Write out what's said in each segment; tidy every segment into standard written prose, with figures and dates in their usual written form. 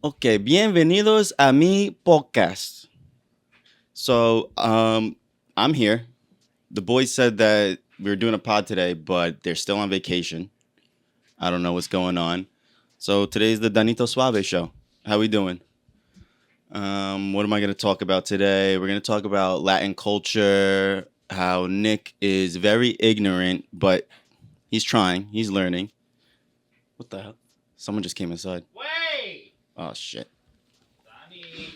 Okay, bienvenidos a mi podcast. So, I'm here. The boys said that we were doing a pod today, but they're still on vacation. I don't know what's going on. So today's the Danito Suave show. How we doing? What am I going to talk about today? We're going to talk about Latin culture, how Nick is very ignorant, but he's trying. He's learning. What the hell? Someone just came inside. Wait! Oh, shit. Donnie.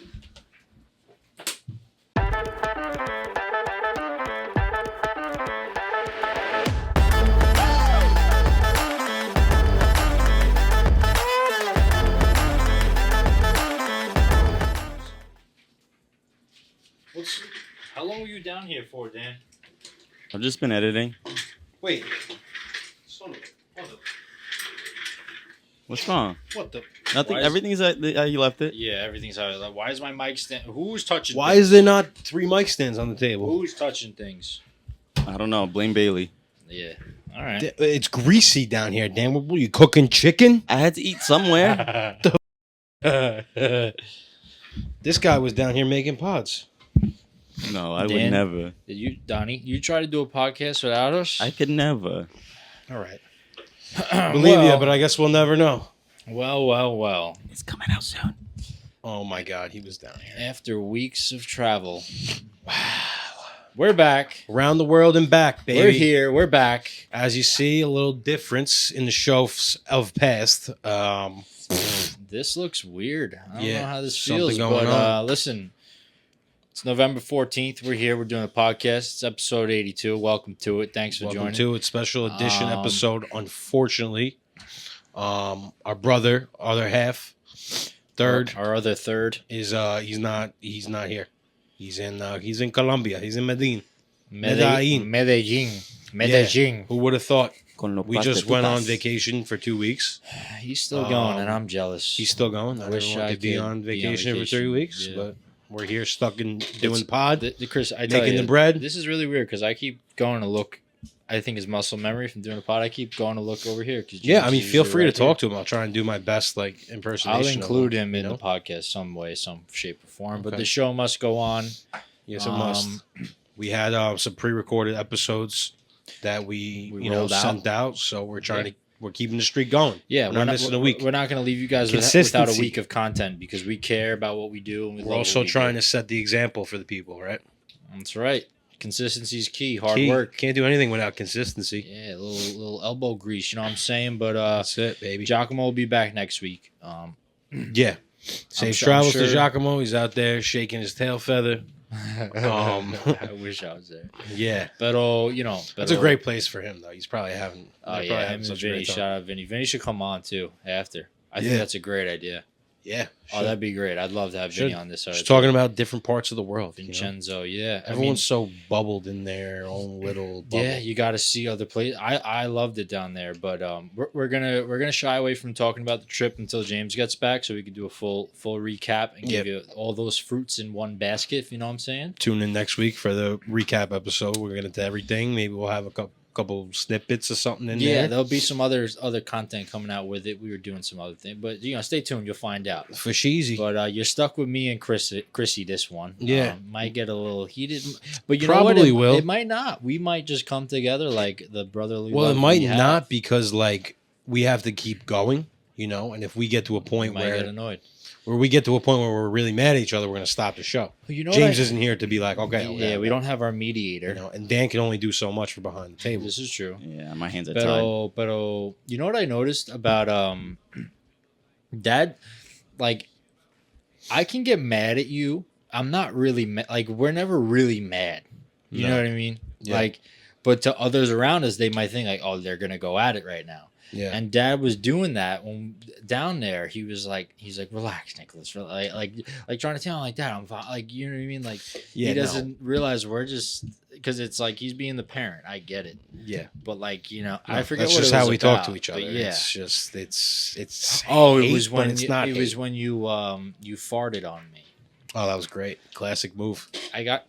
How long were you down here for, Dan? I've just been editing. Wait. Son of a... What's wrong? What the... Nothing. Why is- Everything's how you left it. Yeah, everything's how... Like, why is my mic stand... Who's touching Why things? is there not 3 mic stands on the table? Who's touching things? I don't know. Blame Bailey. Yeah. All right. It's greasy down here, Dan. What are you cooking? Chicken? I had to eat somewhere. This guy was down here making pods. No, I would Dan? never. Did you, Donnie, you try to do a podcast without us? I could never. All right. Believe you, but I guess we'll never know. Well. It's coming out soon. Oh my God, he was down here. After weeks of travel. Wow. We're back. Around the world and back, baby. We're here. We're back. As you see, a little difference in the shows of past. This looks weird. I don't Yeah, know how this something feels, going but on. listen, it's November 14th. We're here. We're doing a podcast. It's episode 82. Welcome to it. Thanks for Welcome joining. to it, special edition Um, episode. Unfortunately, our brother, other half, third, Our other third. is he's not here. He's in Colombia. He's in Medellin. Medellin. Medellin. Who would have thought? Con los We just went on patetitas. vacation for 2 weeks. He's still going, and I'm jealous. He's still going. Not wish everyone I could be could on be on vacation for 3 vacation. weeks, Yeah. but we're here stuck in doing It's- pod. Chris, I tell Making you, the bread. This is really weird because I keep going to look. I think it's muscle memory from doing a pod. I keep going to look over here. Yeah, I mean, feel free to talk to him. I'll try and do my best, like, impersonation. I'll of include him you in know? the podcast some way, some shape or form. But Okay. the show must go on. Yes, it must. We had some pre-recorded episodes that we rolled out. sent out, so we're trying we're keeping the streak going. Yeah, we're not missing a week. We're not going to leave you guys without a Consistency. week of content because we care about what we do. And we We're also trying to set the example for the people, right? That's right. Consistency is key. Hard Key. work. Can't do anything without consistency. Yeah, a little elbow grease. You know what I'm saying? But That's it, baby. Giacomo will be back next week. Yeah. Safe I'm travels sure- to Giacomo. He's out there shaking his tail feather. I wish I was there. Yeah. But you know, That's a great place for him, though. He's probably having. Oh they're yeah, probably him having and such a Vinny. great time. Shout out Vinny. Vinny should come on too after. I think Yeah. that's a great idea. Yeah. Oh, that'd be great. I'd love to have Vinny Should. on this. Just talking about different parts of the world. You know? Vincenzo. Yeah, Everyone's so bubbled in their own little bubble. yeah, you got to see other places. I loved it down there, but we're gonna shy away from talking about the trip until James gets back, so we can do a full recap and give you all those fruits in one basket. If you know what I'm saying. Tune in next week for the recap episode. We're going to do everything. Maybe we'll have a couple snippets or something in Yeah, there. there'll be some other content coming out with it. We were doing some other thing, but stay tuned. You'll find out. For Sheezy. But you're stuck with me and Chrissy this one. Yeah. Might get a little heated, but you Probably know what? will. It might not. We might just come together like the brotherly. Well, it love might we have. not because, like, we have to keep going, and if we get to a We point might get where annoyed. we're really mad at each other, we're going to stop the show. Well, you know James what isn't here to be like, okay, yeah, we don't have our mediator. and Dan can only do so much from behind the table. This is true. Yeah, my hands are tied. Pero you know what I noticed about Dad? Like, I can get mad at you. I'm not really like we're never really mad. You No. know what I mean? Yeah. Like, but to others around us, they might think like, oh, they're gonna go at it right now. Yeah. And Dad was doing that when down there. He's like, relax, Nicholas. Like trying to tell him like that. I'm fine. Like, you know what I mean? Like Yeah, he no. doesn't realize we're just because it's like he's being the parent. I get it, Yeah. but like No, I forget that's what just it was how we talk to about, each but other. Yeah. It's just it's Oh, it hate, was but when it's you, not it was hate. when you farted on me. Oh, that was great. Classic move. I got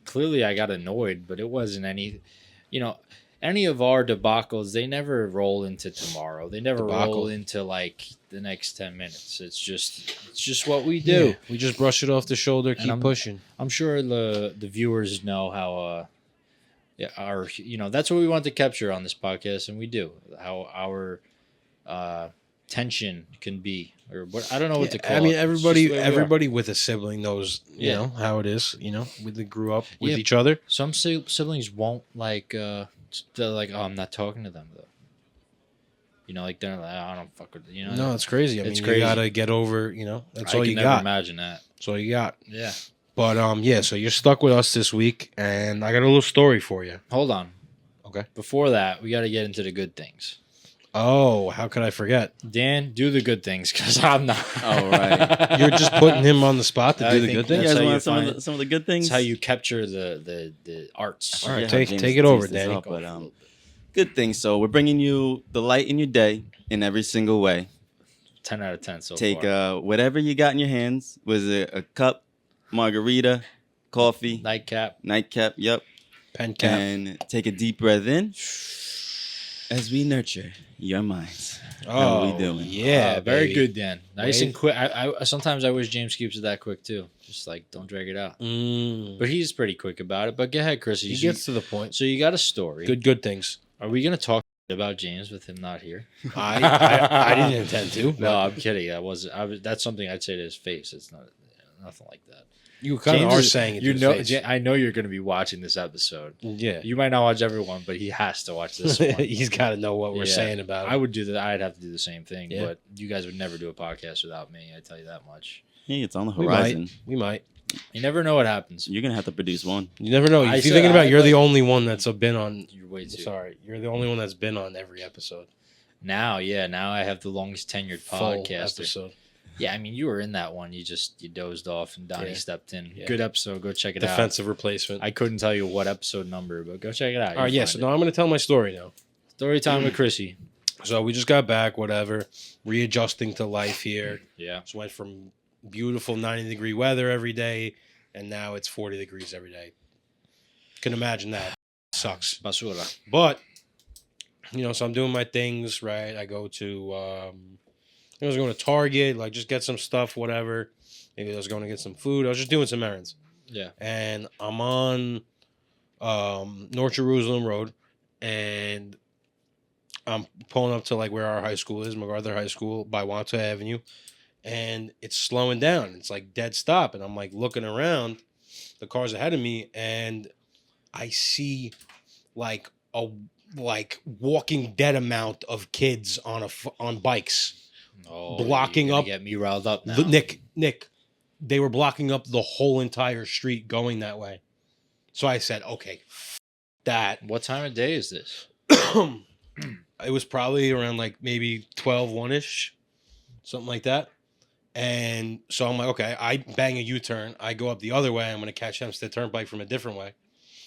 annoyed, but it wasn't any. You know, any of our debacles, they never roll into tomorrow. They never Debacle. roll into like the next 10 minutes. It's just what we do. Yeah, we just brush it off the shoulder, keep pushing. I'm sure the viewers know how that's what we want to capture on this podcast, and we do. How our tension can be, or what, I don't know what to call it. I mean, It's just the way we are. everybody with a sibling knows, you know, how it is. You know, we grew up with each other. Some siblings won't like. They're like, oh, I'm not talking to them though. You know, like they're like, I don't fuck with. You know, No, it's crazy. I mean, you gotta get over. You know, that's all you I can never imagine that. That's all you got. Yeah. But yeah. So you're stuck with us this week, and I got a little story for you. Hold on. Okay. Before that, we got to get into the good things. Oh, how could I forget? Dan, do the good things because I'm not. All right. You're just putting him on the spot to I do the think good You things. that's guys how you want some of the good things? That's how you capture the arts. All right, Yeah, take James it over, teased this Danny. up, but, good things. So we're bringing you the light in your day in every single way. 10 out of 10 so Take far. whatever you got in your hands. Was it a cup, margarita, coffee, Nightcap. nightcap? Yep. Pen cap. And take a deep breath in as we nurture your minds. How we doing? Yeah, very baby. good, Dan. Nice Wait. and quick. I sometimes I wish James keeps it that quick too. Just like don't drag it out. But he's pretty quick about it. But go ahead, Chris. He gets to the point. So you got a story. Good things. Are we gonna talk about James with him not here? I didn't intend to. No, I'm kidding. That's something I'd say to his face. It's nothing like that. You kind of James are is- saying it. You to his know, face. I know you're going to be watching this episode. Yeah. You might not watch everyone, but he has to watch this one. He's got to know what we're Yeah. saying about it. I would do that. I'd have to do the same thing, Yeah. but you guys would never do a podcast without me. I tell you that much. Hey, it's on the We horizon. We might. You never know what happens. You're gonna have to produce one. You never know. I If said you're thinking about, I'd you're the like- only one that's been on. You're way too. Sorry, you're the only one that's been on every episode. Now I have the longest tenured Full podcaster. episode. Yeah, I mean, you were in that one. You dozed off, and Donnie Yeah. stepped in. Yeah. Good episode. Go check it out. Defensive replacement. I couldn't tell you what episode number, but go check it out. All right, You'll yeah. find So it. now I'm going to tell my story now. Story time with Chrissy. So we just got back, whatever, readjusting to life here. Yeah. Just went from beautiful 90-degree weather every day, and now it's 40 degrees every day. Can imagine that. Sucks. Basura. But, so I'm doing my things, right? I go to, I was going to Target, like just get some stuff, whatever. Maybe I was going to get some food. I was just doing some errands. Yeah. And I'm on North Jerusalem Road, and I'm pulling up to like where our high school is, MacArthur High School, by Wanto Avenue, and it's slowing down. It's like dead stop, and I'm like looking around, the cars ahead of me, and I see like a Walking Dead amount of kids on bikes. Oh, Blocking you're gonna up- Get me riled up now. Nick, they were blocking up the whole entire street going that way. So I said, okay, that. What time of day is this? It was probably around like maybe 12, 1-ish, something like that. And so I'm like, okay, I bang a U-turn. I go up the other way. I'm going to catch Hempstead Turnpike from a different way.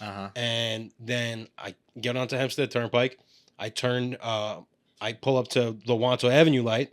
Uh-huh. And then I get onto Hempstead Turnpike. I turn, I pull up to the Wanto Avenue light.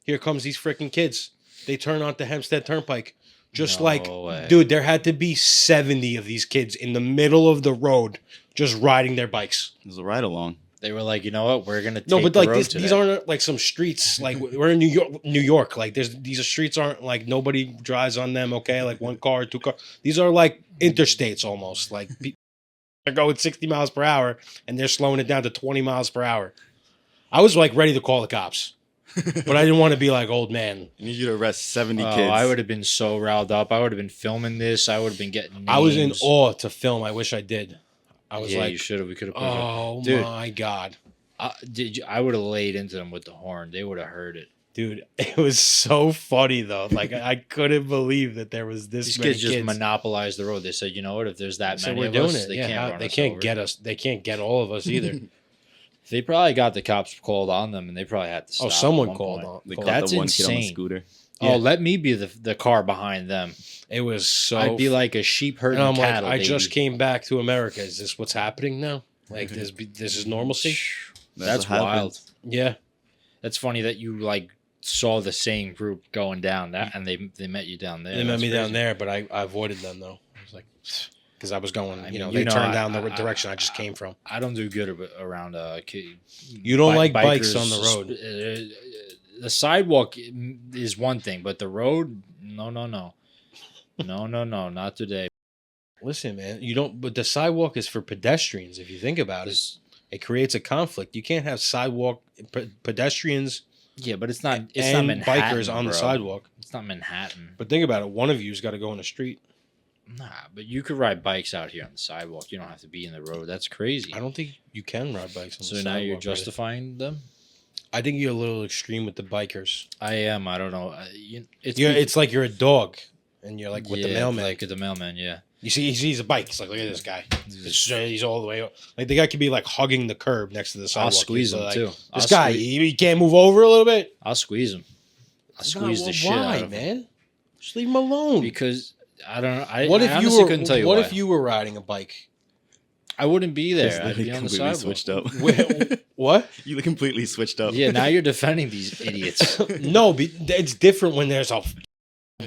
Here comes these freaking kids. They turn onto Hempstead Turnpike. Just No like, way. dude, there had to be 70 of these kids in the middle of the road just riding their bikes. It was a ride along. They were like, you know what? We're gonna take No, but the like road these today. aren't like some streets. Like we're in New York. Like these streets aren't like nobody drives on them. Okay, like one car, two car. These are like interstates almost. Like they're going 60 miles per hour and they're slowing it down to 20 miles per hour. I was like ready to call the cops, but I didn't want to be like old man. I need you to arrest 70 Oh, kids. I would have been so riled up. I would have been filming this. I would have been getting names. I was in awe to film. I wish I did. I was Yeah, like, you should have. We could have. oh Dude. my God. I would have laid into them with the horn. They would have heard it. Dude, it was so funny though. Like I couldn't believe that there was this These many kids just monopolized the road. They said, you know what? If there's that So many we're of doing us, it. they Yeah, can't run they us can't over. get us. They can't get all of us either. They probably got the cops called on them, and they probably had to stop. Oh, at someone one called point. on. They called. caught That's the one kid on the insane. scooter. Yeah. Oh, let me be the car behind them. It was so. I'd be like a sheep herding and I'm like, cattle. I just baby. came back to America. Is this what's happening now? Like this is normalcy? That's what wild. happens. Yeah. That's funny that you like saw the same group going down that, and they met you down there. They met That's me down crazy. there, but I avoided them though. I was like, because I was going. I You know, mean, they you know, turned down the direction I just came from. I don't do good around. You don't like bikes on the road. The sidewalk is one thing, but the road, no, not today. Listen, man, you don't. But the sidewalk is for pedestrians. If you think about it, it creates a conflict. You can't have sidewalk pedestrians. Yeah, but it's not. It's and not Manhattan, bikers on the bro. sidewalk. It's not Manhattan. But think about it. One of you's got to go on the street. Nah, but you could ride bikes out here on the sidewalk. You don't have to be in the road. That's crazy. I don't think you can ride bikes on the So sidewalk. now you're right? justifying them. I think you're a little extreme with the bikers. I am. I don't know. It's like you're a dog, and you're like with the mailman. Like the mailman. Yeah. You see, he sees a bike. It's like, look at this guy. He's all the way up. Like the guy could be like hugging the curb next to the sidewalk. I'll squeeze him like, too. This guy, he can't move over a little bit. I'll squeeze him. I'll squeeze the shit out of him. Man? Just leave him alone. Because I don't know. I honestly couldn't tell you what why. if you were riding a bike? I wouldn't be there. Just I'd be on the completely sidewalk. switched up. What? You completely switched up. Yeah, now you're defending these idiots. No, it's different when there's a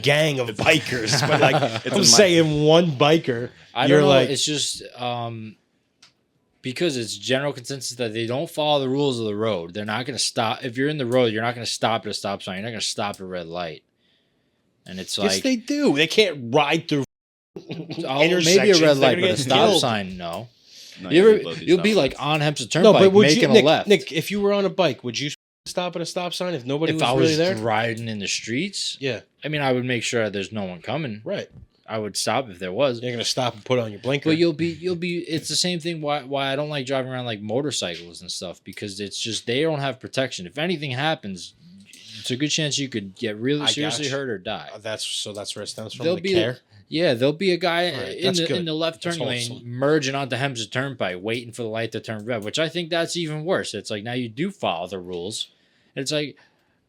gang of bikers. But like, I'm saying one biker. I don't know. Like, it's just because it's general consensus that they don't follow the rules of the road. They're not going to stop. If you're in the road, you're not going to stop at a stop sign. You're not going to stop at a red light. And it's like, yes, they do. They can't ride through maybe intersections. a red light, They're but gonna a get stop killed. sign, no. No, You'll be like on Hempstead Turnpike making a left. Nick, if you were on a bike, would you stop at a stop sign if nobody if was I really was there? riding in the streets, Yeah, I mean, I would make sure there's no one coming. right. I would stop if there was. You're gonna stop and put on your blinker. But you'll be. It's the same thing. Why I don't like driving around like motorcycles and stuff, because it's just they don't have protection. If anything happens, it's a good chance you could get really seriously hurt or die. That's where it stems from. There'll be a guy Right, in the left turn That's lane wholesome. merging onto Hempstead Turnpike, waiting for the light to turn red. Which I think that's even worse. It's like now you do follow the rules. It's like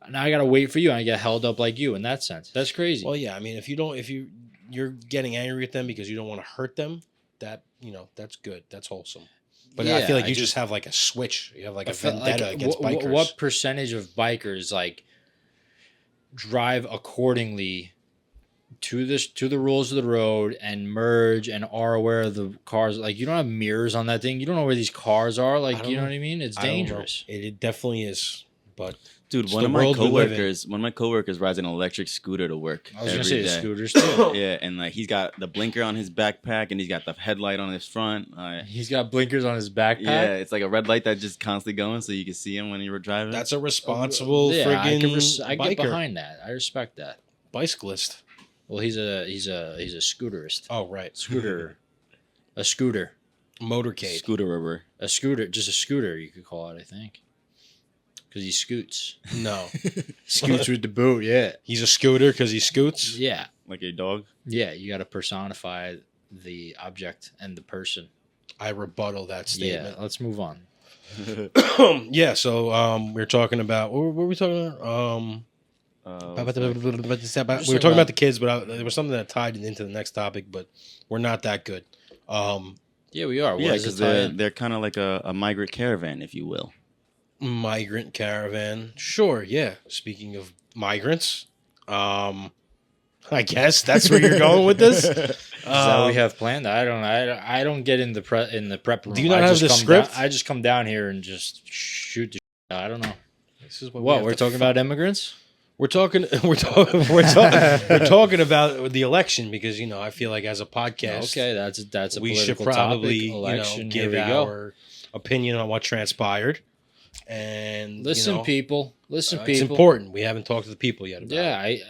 now I gotta wait for you, and I get held up like you in that sense. That's crazy. Well, yeah. I mean, if you're getting angry at them because you don't want to hurt them, that's good. That's wholesome. But I Yeah, feel like you just have like a switch. You have like a vendetta against bikers. What percentage of bikers like drive accordingly to the rules of the road and merge and are aware of the cars? Like, you don't have mirrors on that thing. You don't know where these cars are. Like, you know what I mean? It's dangerous. It definitely is. But Dude, one of my coworkers rides an electric scooter to work. I was gonna say every day. scooters too. Yeah, and like he's got the blinker on his backpack and he's got the headlight on his front. He's got blinkers on his backpack. Yeah, it's like a red light that just constantly going so you can see him when you were driving. that's a responsible I friggin' get biker. behind that. I respect that. Bicyclist. Well, he's a scooterist. Oh, right. A scooter. Motorcade. Scooterer. Just a scooter, you could call it, I think. Because he scoots. No. Scoots with the boot, yeah. He's a scooter because he scoots? Yeah. Like a dog? Yeah, you got to personify the object and the person. I rebuttal that statement. Yeah, let's move on. Yeah, so we were talking about... What were we talking about? We were talking about the kids, but there was something that tied into the next topic, but we're not that good. Yeah, we are. Yeah, because they're kind of like a migrant caravan, if you will. Migrant caravan. Sure, yeah. Speaking of migrants, I guess that's where you're going with this. Is that what we have planned? I don't get in the prep room. Do you not have the script? I just come down here and just shoot the shit. I don't know. This is what we're talking about immigrants? We're talking about the election because I feel like as a podcast, okay, that's a we should political probably topic. Election, give our opinion on what transpired. And listen, people. It's important. We haven't talked to the people yet about it.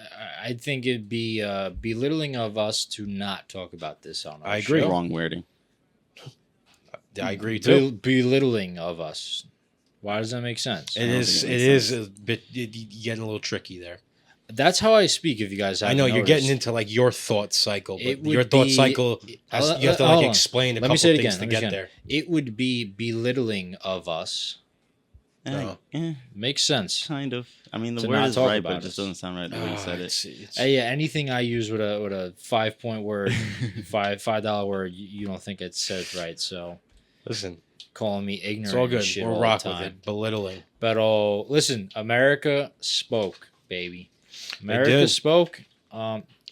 I think it'd be belittling of us to not talk about this on our I agree. show. Wrong wording. I agree too. Belittling of us. Why does that make sense? It is a bit getting a little tricky there. That's how I speak. If you guys haven't I know you're noticed. getting into like your thought cycle, but It would your thought be- cycle has, you have to hold on. explain a Let me couple say it things again. to get there. It would be belittling of us. No. Makes sense. Kind of. I mean, the To word not is talk right, but about it just us. doesn't sound right the way you said it. Yeah, anything I use with a 5-point word, $5 word, you don't think it says right. So Listen, calling me ignorant. it's all good. and shit We'll all rock the with time. it. Belittling. But listen, America spoke, baby. America did. spoke.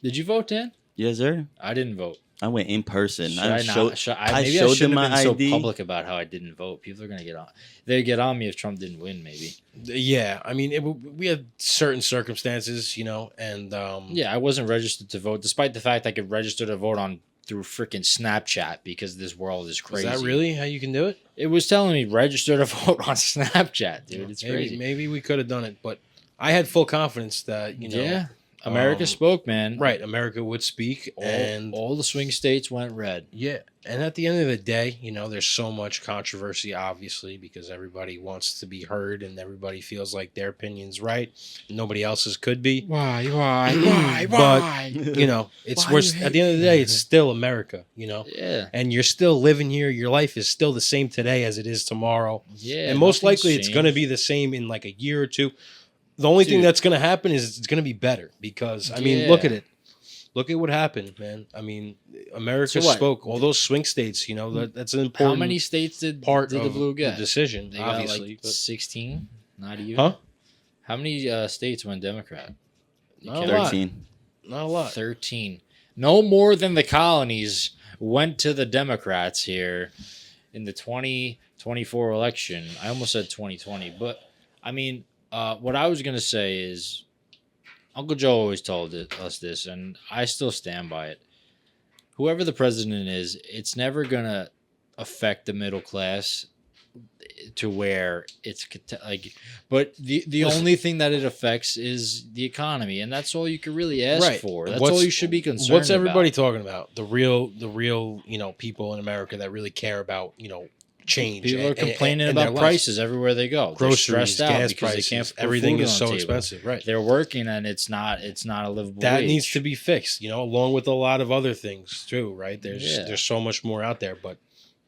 Did you vote, Dan? Yes, sir. I didn't vote. I went in person. Should I I showed. not? Should I maybe I showed shouldn't them have my been ID. so public about how I didn't vote. People are gonna get on. They get on me if Trump didn't win. Maybe. Yeah, I mean, we had certain circumstances, and Yeah, I wasn't registered to vote, despite the fact I could register to vote on through freaking Snapchat because this world is is crazy. that really how you can do it? It was telling me register to vote on Snapchat, dude. It's maybe, crazy. Maybe we could have done it, but I had full confidence that Yeah, America spoke, man. right, America would speak, and All the swing states went red. yeah, and at the end of the day, there's so much controversy, obviously, because everybody wants to be heard, and everybody feels like their opinion's right, nobody else's could be. Why? But it's Why we're, you at the end of the day, it's still America, Yeah, and you're still living here. Your life is still the same today as it is tomorrow. yeah. And most nothing's likely it's going to changed. be the same in like a year or two. The only thing Dude. that's going to happen is it's going to be better because, I mean, Yeah. look at it. Look at what happened, man. I mean, America So what? spoke. All those swing states, that's an important How many states did part did of the blue get? the decision, They got obviously. like 16. Not even. Huh? How many states went Democrat? You Not a can't- lot. 13. Not a lot. 13. No more than the colonies went to the Democrats here in the 2024 election. I almost said 2020, but I mean, what I was going to say is Uncle Joe always told us this, and I still stand by it. Whoever the president is, it's never going to affect the middle class to where it's like, but the Listen. only thing that it affects is the economy, and that's all you can really ask Right. for. That's What's- all you should be concerned What's everybody about. talking about? The real, people in America that really care about, change. People are and- complaining and their about lives. prices everywhere they go. They're Groceries, stressed out gas because prices, they can't put everything food is on so the table. expensive, right? They're working and it's not a livable That wage. needs to be fixed, along with a lot of other things too, right? Yeah. There's so much more out there, but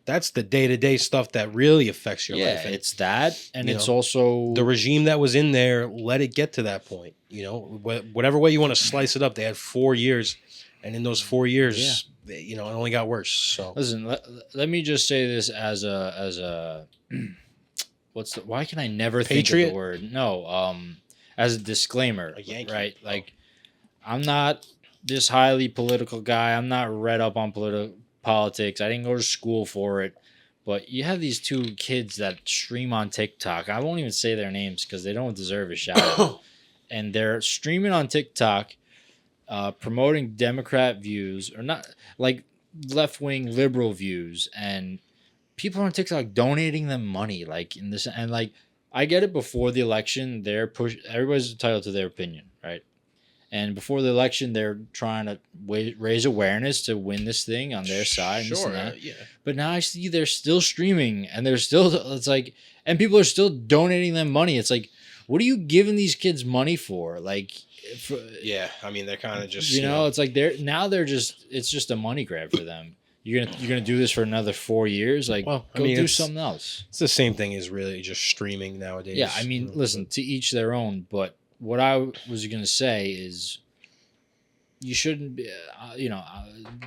that's the day-to-day stuff that really affects your life. And it's that, and you it's know, also the regime that was in there, let it get to that point. Whatever way you want to slice it up, they had 4 years, and in those 4 years, it only got worse. So Listen, let me just say this as a why can I never think of Patriot? the word? No, as a disclaimer, A Yankee. right? Like, I'm not this highly political guy. I'm not read up on politics. I didn't go to school for it. But you have these two kids that stream on TikTok. I won't even say their names because they don't deserve a shout out. And they're streaming on TikTok, promoting Democrat views, or not, like left-wing liberal views, and people on TikTok donating them money, like in this, and like I get it. Before the election, everybody's entitled to their opinion, right? And before the election, they're trying to raise awareness to win this thing on their side. And this and that. yeah. But now I see they're still streaming, and it's like, and people are still donating them money. It's like, what are you giving these kids money for? Like, Yeah, I mean they're kind of just it's like it's just a money grab for them. You're gonna do this for another 4 years? Like, Well, I go mean, do it's- something else. It's the same thing as really just streaming nowadays. Yeah, I mean, listen, to each their own. But what I was gonna say is, you shouldn't be,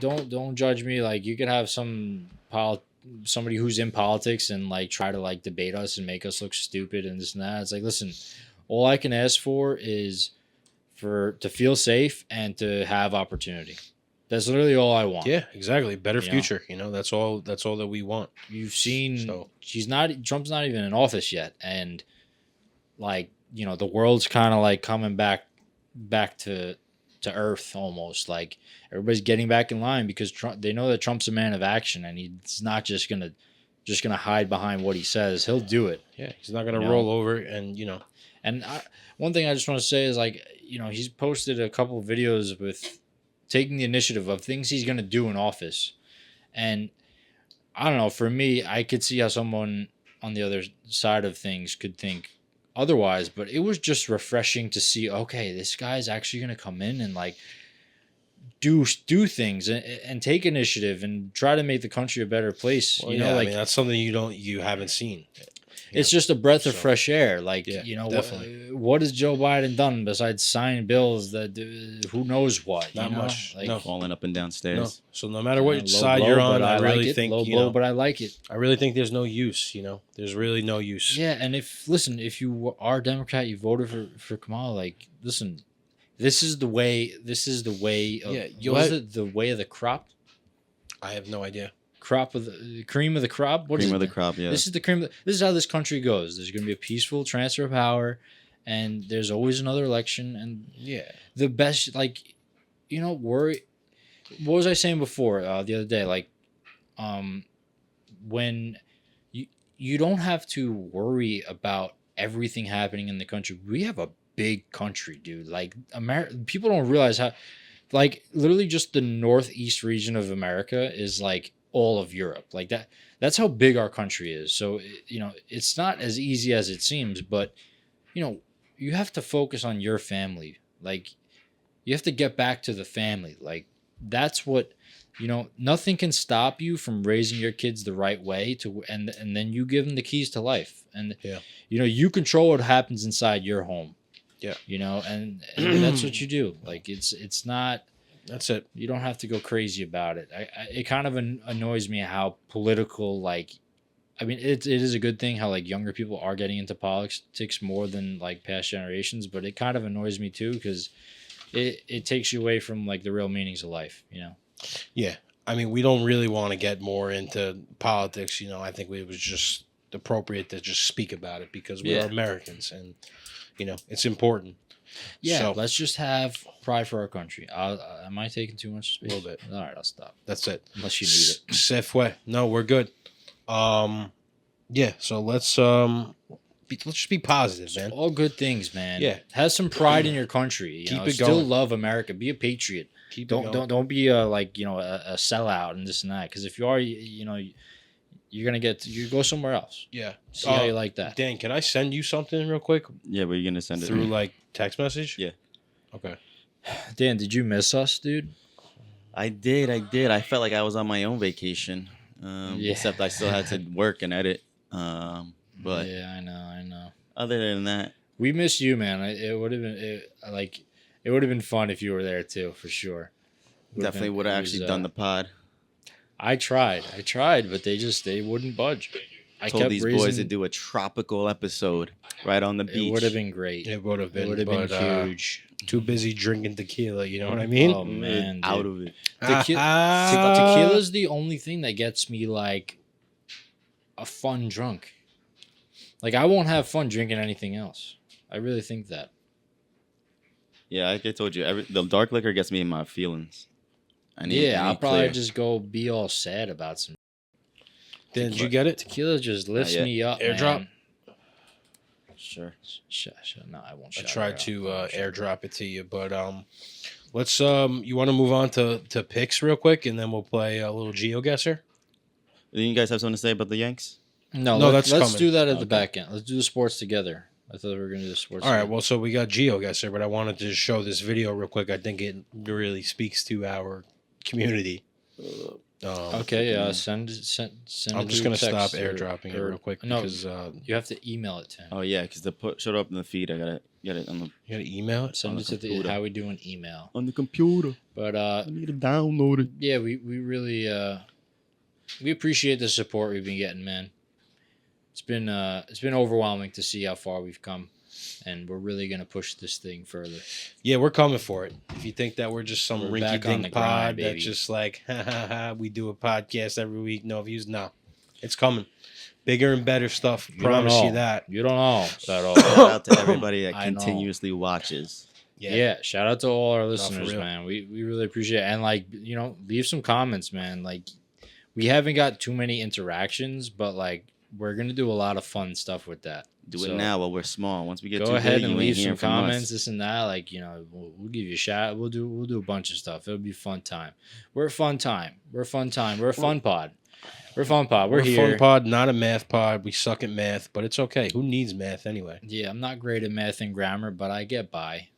don't judge me. Like, you could have somebody who's in politics and like try to like debate us and make us look stupid and this and that. It's like, listen, all I can ask for is to feel safe and to have opportunity. That's literally all I want. Yeah, exactly. Better You know? future. That's all that we want. You've seen So- Trump's not even in office yet, and like, the world's kind of like coming back to earth almost. Like, everybody's getting back in line because they know that Trump's a man of action, and he's not just gonna hide behind what he says. He'll do it. Yeah, he's not gonna You know? roll over and And one thing I just want to say is, like, he's posted a couple of videos with taking the initiative of things he's going to do in office. And I don't know, for me, I could see how someone on the other side of things could think otherwise, but it was just refreshing to see, okay, this guy's actually going to come in and like do things and take initiative and try to make the country a better place. well, I I mean, that's something you haven't seen. It's just a breath of So- fresh air. Like, Yeah, what definitely. has Joe Biden done besides sign bills that who knows what? Not you know? much. Like, No. Falling up and down No. stairs. So no matter what low side blow, you're on, but I like really it. think Low blow, but I like it. I really think there's no use. There's really no use. Yeah, and if you are Democrat, you voted for Kamala. Like, listen, this is the way. This is the way. Of, Yeah, was it the way of the crop? I have no idea. Crop of the cream of the crop. What is Cream it? of the crop, yeah. This is the cream. This is how this country goes. There's going to be a peaceful transfer of power, and there's always another election. And Yeah. the best, like, worry. What was I saying before the other day? Like, when you don't have to worry about everything happening in the country. We have a big country, dude. Like, people don't realize how, like, literally just the northeast region of America is like all of Europe. Like that. That's how big our country is. So it's not as easy as it seems. But you have to focus on your family. Like, you have to get back to the family. Like, that's what. Nothing can stop you from raising your kids the right way and then you give them the keys to life. And you control what happens inside your home. Yeah. And that's what you do. Like, it's not. That's it. You don't have to go crazy about it. It kind of annoys me how political. Like, I mean, it is a good thing how like younger people are getting into politics more than like past generations. But it kind of annoys me too because it takes you away from like the real meanings of life. Yeah. I mean, we don't really want to get more into politics. I think it was just appropriate to just speak about it because we're Americans and, it's important. Yeah, So, let's just have pride for our country. Am I taking too much space? A little bit. All right, I'll stop. That's it. Unless you need it. Se fue. No, we're good. Yeah. So let's just be positive, man. All good things, man. Yeah. Have some pride in your country. Keep it Still going. love America. Be a patriot. Don't be a sellout and this and that. Because if you are, you're gonna you go somewhere else. Yeah. See how you like that. Dan, can I send you something real quick Yeah, but you're gonna send it through like text message? Yeah. Okay. Dan, did you miss us, dude? I did. I felt like I was on my own vacation. Except I still had to work and edit. But yeah, I know. other than that, We miss you, man. It would have been fun if you were there too, for sure. definitely would have actually done the pod. I tried, but they wouldn't budge. I Told kept these raising, boys to do a tropical episode right on the beach. It would have been great. It would have been. It would have been but, huge. Too busy drinking tequila. You know what I mean? Oh man, dude. Out of it. Tequila's the only thing that gets me like a fun drunk. Like, I won't have fun drinking anything else. I really think that. Yeah, like I told you, the dark liquor gets me in my feelings. I'll probably just go be all sad about some. Did you get it? Tequila just lifts me up. Airdrop? Man. Sure. No, I won't. I tried to airdrop it to you, but let's you want to move on to picks real quick, and then we'll play a little GeoGuessr. Do you guys have something to say about the Yanks? No, let's do that at the back end. Let's do the sports together. I thought we were gonna do the sports. All right. Well, so we got GeoGuessr, but I wanted to show this video real quick. I think it really speaks to our community. Okay. Yeah. Send. I'm just gonna stop airdropping it real quick because you have to email it to him. Oh yeah, because the showed up in the feed. I gotta get it on the. You gotta email it. Send it to the how we do an email on the computer. But I need to download it. Yeah, we really we appreciate the support we've been getting, man. It's been overwhelming to see how far we've come, and we're really gonna push this thing further. Yeah, we're coming for it. If you think that we're just some rinky-dink pod grind, that's just like, we do a podcast every week, no views, no, it's coming. Bigger and better stuff. Promise you that. You don't know that all. Shout out to everybody that continuously watches. Yeah, shout out to all our listeners, man. We really appreciate it, and like leave some comments, man. Like, we haven't got too many interactions, but like, we're gonna do a lot of fun stuff with that. Do it now while we're small. Once we get go ahead and leave some comments, us. this and that. Like, we'll give you a shout. We'll do a bunch of stuff. It'll be a fun time. We're a fun time. We're a fun pod. We're a fun pod. We're here. A fun pod, not a math pod. We suck at math, but it's okay. Who needs math anyway? Yeah, I'm not great at math and grammar, but I get by.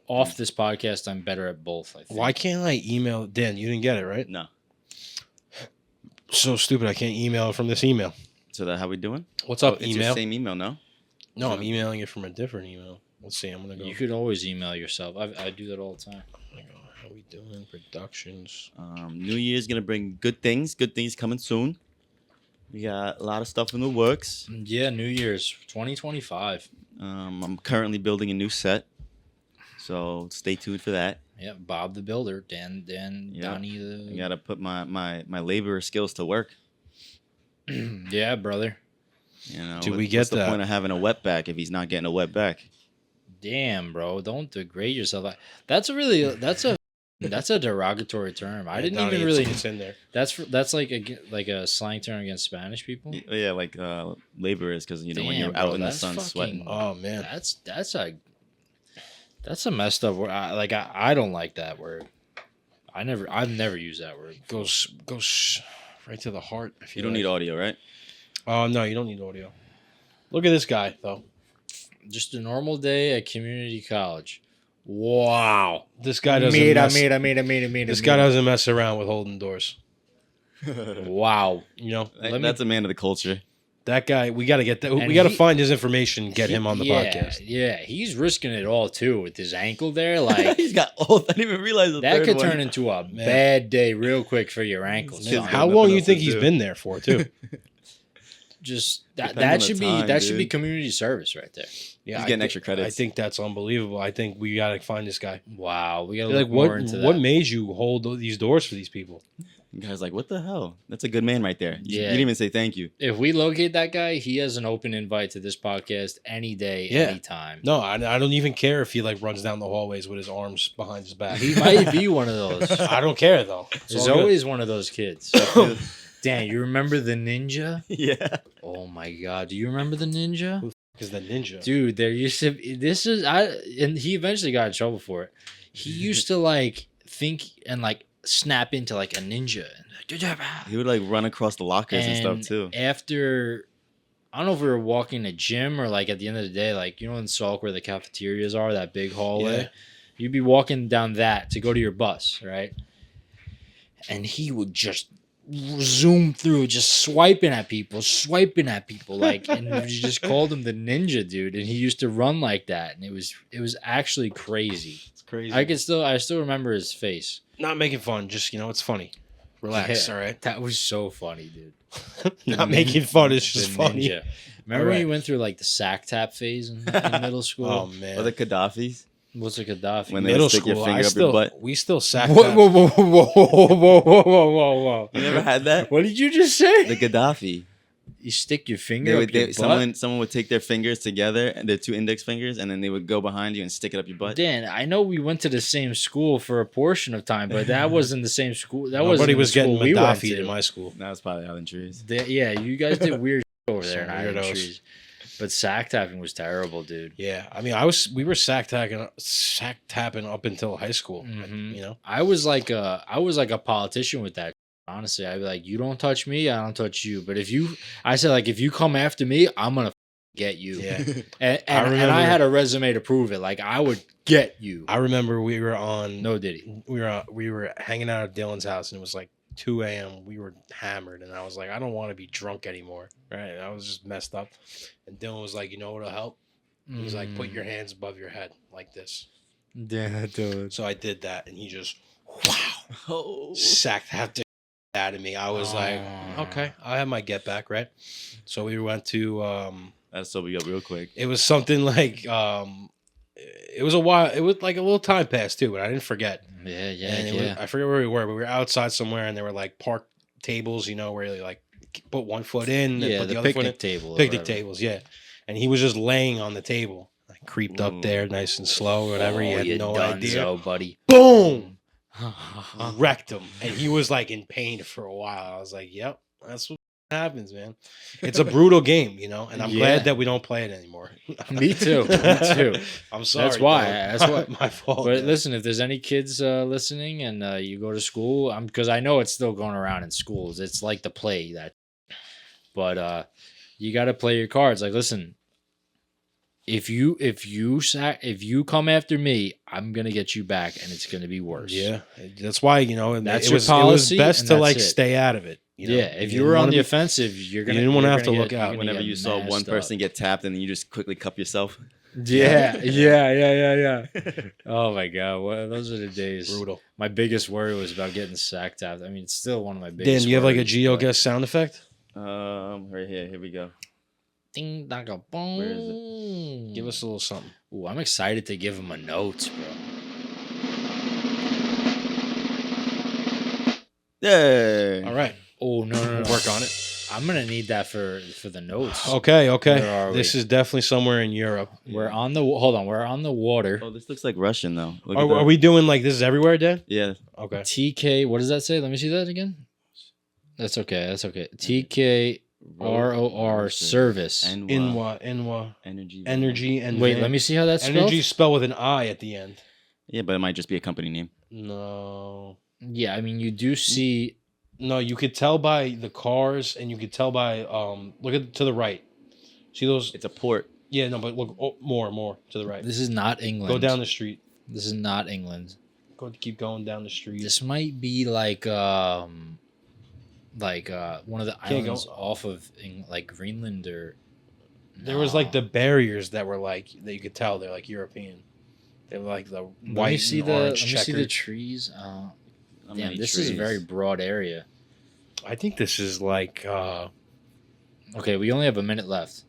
Off this podcast, I'm better at both, I think. Why can't I email Dan? You didn't get it, right? No. So stupid. I can't email it from this email. So that how we doing? What's up, it's email? Your same email, no? No, I'm emailing it from a different email. Let's see. I'm gonna go. You could always email yourself. I do that all the time. How we doing? Productions. New Year's gonna bring good things. Good things coming soon. We got a lot of stuff in the works. Yeah, New Year's 2025. I'm currently building a new set, so stay tuned for that. Yeah, Bob the Builder, Dan, Yep. Donnie I the. gotta put my labor skills to work. Yeah, brother. You know, Do we what's get the that? point of having a wetback if he's not getting a wetback? Damn, bro, don't degrade yourself. That's a derogatory term. I didn't even really. It's in there. That's like a slang term against Spanish people. Yeah, like laborers, because when Damn, you're out bro, in the that's sun fucking- sweating. Oh man. That's a messed up word. I don't like that word. I've never used that word. Goes right to the heart. You don't need audio, right? Oh no, you don't need audio. Look at this guy though. Just a normal day at community college. Wow. This guy doesn't. This guy doesn't mess around with holding doors. Wow. You know, That's a man of the culture. that guy. We got to get that. And We got to he- find his information. Get him on the podcast. Yeah, he's risking it all too with his ankle there. Like He's got old. I didn't even realize the that third could one. turn into a bad day real quick for your ankles. Kids son. got How nothing long you else think to he's do. been there for too? Just that Depends on should the be time, that should be dude. community service right there. Yeah, He's I getting thi- extra credits. I think that's unbelievable. I think we got to find this guy. Wow, we gotta Like, look more into what that. made you hold these doors for these people? The guy's like, what the hell? That's a good man right there. You Yeah. didn't even say thank you. If we locate that guy, he has an open invite to this podcast any day, Yeah. anytime. No, I don't even care if he like runs down the hallways with his arms behind his back. He might be one of those. I don't care though. It's There's all good. always one of those kids. Dan, you remember the ninja? Yeah. Oh my god, do you remember the ninja? Is the ninja. Dude, there used to and he eventually got in trouble for it. He used to like think and like snap into like a ninja. He would like run across the lockers and stuff too. After I don't know if we were walking to gym or like at the end of the day, like you know in Salk where the cafeterias are, that big hallway. Yeah. You'd be walking down that to go to your bus, right? And he would just zoom through, just swiping at people, like, and you just called him the ninja, dude. And he used to run like that, and it was actually crazy. It's crazy. I still remember his face. Not making fun, just it's funny. Relax, Yeah, all right. that was so funny, dude. Not making fun, it's The just funny. ninja. Remember All when you right. went through like the sack tap phase in middle school? Oh man. Or the Gaddafis. What's a Gaddafi? When they Middle would stick your school, finger I up still your butt. we still sack Whoa, tap. whoa, whoa, whoa, whoa, whoa, whoa, whoa! You never had that? What did you just say? The Gaddafi. You stick your finger up your butt? Someone would take their fingers together, and their two index fingers, and then they would go behind you and stick it up your butt. Dan, I know we went to the same school for a portion of time, but that wasn't the same school. That wasn't Nobody the was getting school we went Gaddafi to. in my school. That was probably Island Trees. Yeah, you guys did weird shit over there in Some Island weirdos. Trees. But sack tapping was terrible, dude. Yeah, I mean, we were sack tapping up until high school. Mhm. You know, I was like a politician with that. Honestly, I'd be like, you don't touch me, I don't touch you. But if you come after me, I'm gonna get you. yeah. And I I remember- had a resume to prove it. Like I would get you. I remember we were on. No diddy. We were hanging out at Dylan's house, and it was like 2 a.m. We were hammered, and I was like, I don't want to be drunk anymore. Right? And I was just messed up. And Dylan was like, you know what'll help? He was like, put your hands above your head like this. Yeah, dude. So I did that, and he just Oh. sacked that out of me. I was like, Oh. okay, I have my get back, right? So we went to That'll sober you up real quick. it was something like it was a while, it was like a little time passed too, but I didn't forget. Yeah, yeah, And it yeah. was, I forget where we were, but we were outside somewhere, and there were like park tables, where you like put one foot in and Yeah, put the the other foot in. picnic table. or Picnic whatever. tables, yeah. And he was just laying on the table. I creeped up Ooh. there nice and slow, whatever. He Oh, had you no idea. dunzo, buddy. Boom! Wrecked him. And he was like in pain for a while. I was like, yep, that's what happens, man. It's a brutal game, and I'm Yeah. glad that we don't play it anymore. Me too. Me too. I'm sorry. That's why. dog. That's why. My fault. But man. listen, if there's any kids listening and you go to school, because I know it's still going around in schools. It's like the play that, but you got to play your cards. Like, listen, if you come after me, I'm gonna get you back, and it's gonna be worse. Yeah, that's why and That's it your was policy, it was best and to that's like it. stay out of it. Yeah. If you didn't were on wanna the be- offensive, you're gonna. didn't wanna you're have to gonna look get- out. you're gonna Whenever get you saw one messed person up. get tapped, and then you just quickly cup yourself. Yeah, yeah. Oh my god, those are the days. brutal. My biggest worry was about getting sack tapped. I mean, it's still one of my biggest. Dan, you have like a worries, Geo but- guest sound effect? Right here. Here we go. Ding dong a boom. Where is Give us a little something. Ooh, I'm excited to give him a note, bro. Yeah. All right. Oh no, no, no. Work on it. I'm gonna need that for the notes. Okay. Where are This we? is definitely somewhere in Europe. We're on the hold on. We're on the water. Oh, this looks like Russian though. Look at Are, that. are we doing like this is everywhere, Dad? Yeah. Okay. TK. What does that say? Let me see that again. That's okay. That's okay. TK ROR service. Inwa. Energy. Energy and Wait, let me see how that's spelled. energy spelled with an I at the end. Yeah, but it might just be a company name. No. Yeah, I mean you do see. No, you could tell by the cars, and you could tell by look to the right. See those? It's a port. Yeah, no, but look more to the right. This is not England. Go down the street. This is not England. Keep going down the street. This might be like one of the Can't islands go- off of like Greenland or. There was like the barriers that were like that you could tell they're like European. They were like the white Let me see and the orange let me see the checkered. trees. How Damn, many this is a trees? very broad area. I think this is like Okay, we only have a minute left.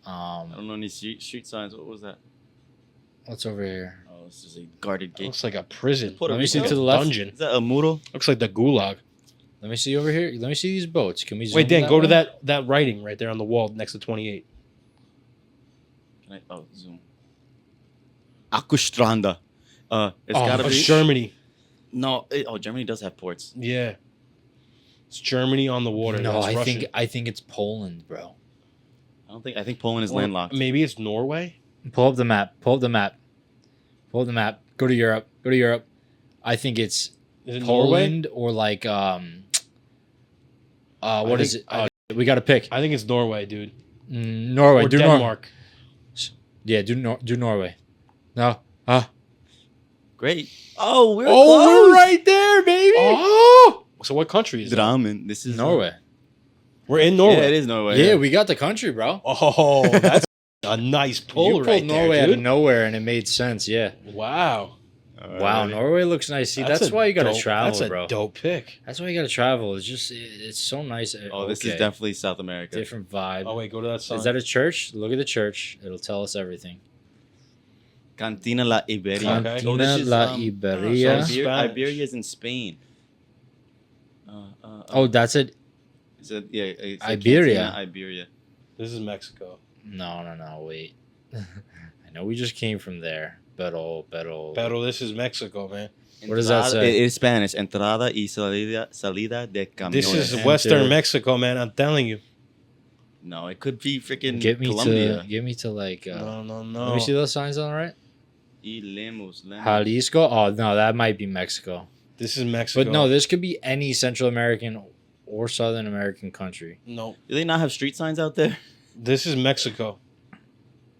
I don't know any street signs. What was that? What's over here? Oh, this is a guarded gate. looks like a prison. Puerto Let me see Rico? to the left. Dungeon. Is that a muro? Looks like the gulag. Let me see over here. Let me see these boats. Can we zoom Wait, Dan, that go to way? that writing right there on the wall next to 28. Can I? Oh, zoom. Akustranda. It's Oh, gotta it's be Germany. No. Germany does have ports. Yeah. It's Germany on the water. No, That's I Russian. think it's Poland, bro. I think Poland is Or landlocked. Maybe it's Norway. Pull up the map. Pull up the map. Pull up the map. Go to Europe. Go to Europe. I think it's Is it Norway? Poland or like what is think- it? We got to pick. I think it's Norway, dude. Norway. Or Do Denmark. Yeah, do Norway. No. Great. Oh, we're We're right there, baby. Oh! So what country is it? Dramen. This is Norway. We're in Yeah, Norway. it is Norway. Yeah, we got the country, bro. Oh, that's a nice pull You pulled right Norway there, out of dude. nowhere, and it made sense. Yeah. Wow. Wow, Norway looks nice. See, that's a why you got to dope- travel, That's a bro. dope pick. That's why you got to travel. It's just it's so nice. Oh, this is Okay. definitely South America. different vibe. Oh, wait, go to that sign. Is that a church? Look at the church. It'll tell us everything. Cantina La Iberia. Okay. Cantina this is, La um, Iberia. so- Spanish. Iberia is in Spain. Oh, that's it. It's it's Iberia. Cantina Iberia. This is Mexico. No, wait. I know we just came from there. Pero. Pero this is Mexico, man. What does that say? It is Spanish. Entrada y salida de camiones. This is Enter. Western Mexico, man. I'm telling you. No, it could be freaking Get me Colombia. to like. No. Let me see those signs on the right. Y Lemos. Jalisco. Oh no, that might be Mexico. This is Mexico. But no, this could be any Central American or Southern American country. No. Do they not have street signs out there? This is Mexico.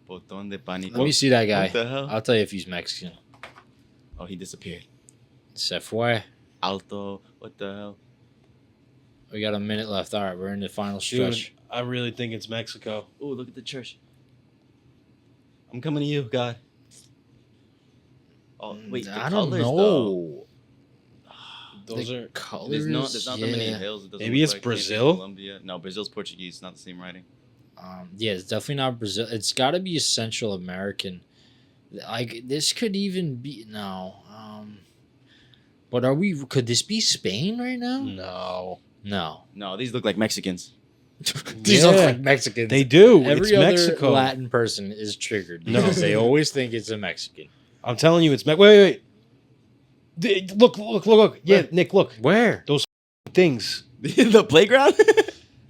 Botón de pánico. Let me see that guy. What the hell? I'll tell you if he's Mexican. Oh, he disappeared. Se fue. Alto. What the hell? We got a minute left. All right, we're in the final Dude, stretch. I really think it's Mexico. Oh, look at the church. I'm coming to you, God. Oh, wait. The I don't colors, know. though. Those The are colors. There's not that many yeah. hills. It doesn't Maybe look it's like Brazil? Colombia. No, Brazil's Portuguese. Not the same writing. Yeah, it's definitely not Brazil. It's got to be a Central American. Like this could even be no. But are we? Could this be Spain right now? no. No. No, these look like Mexicans. These look Yeah. like Mexicans. They do. Every it's other Mexico. Latin person is triggered No. because they always think it's a Mexican. I'm telling you, it's wait. Look. Yeah, Where? Nick, look. Where? Things. The playground?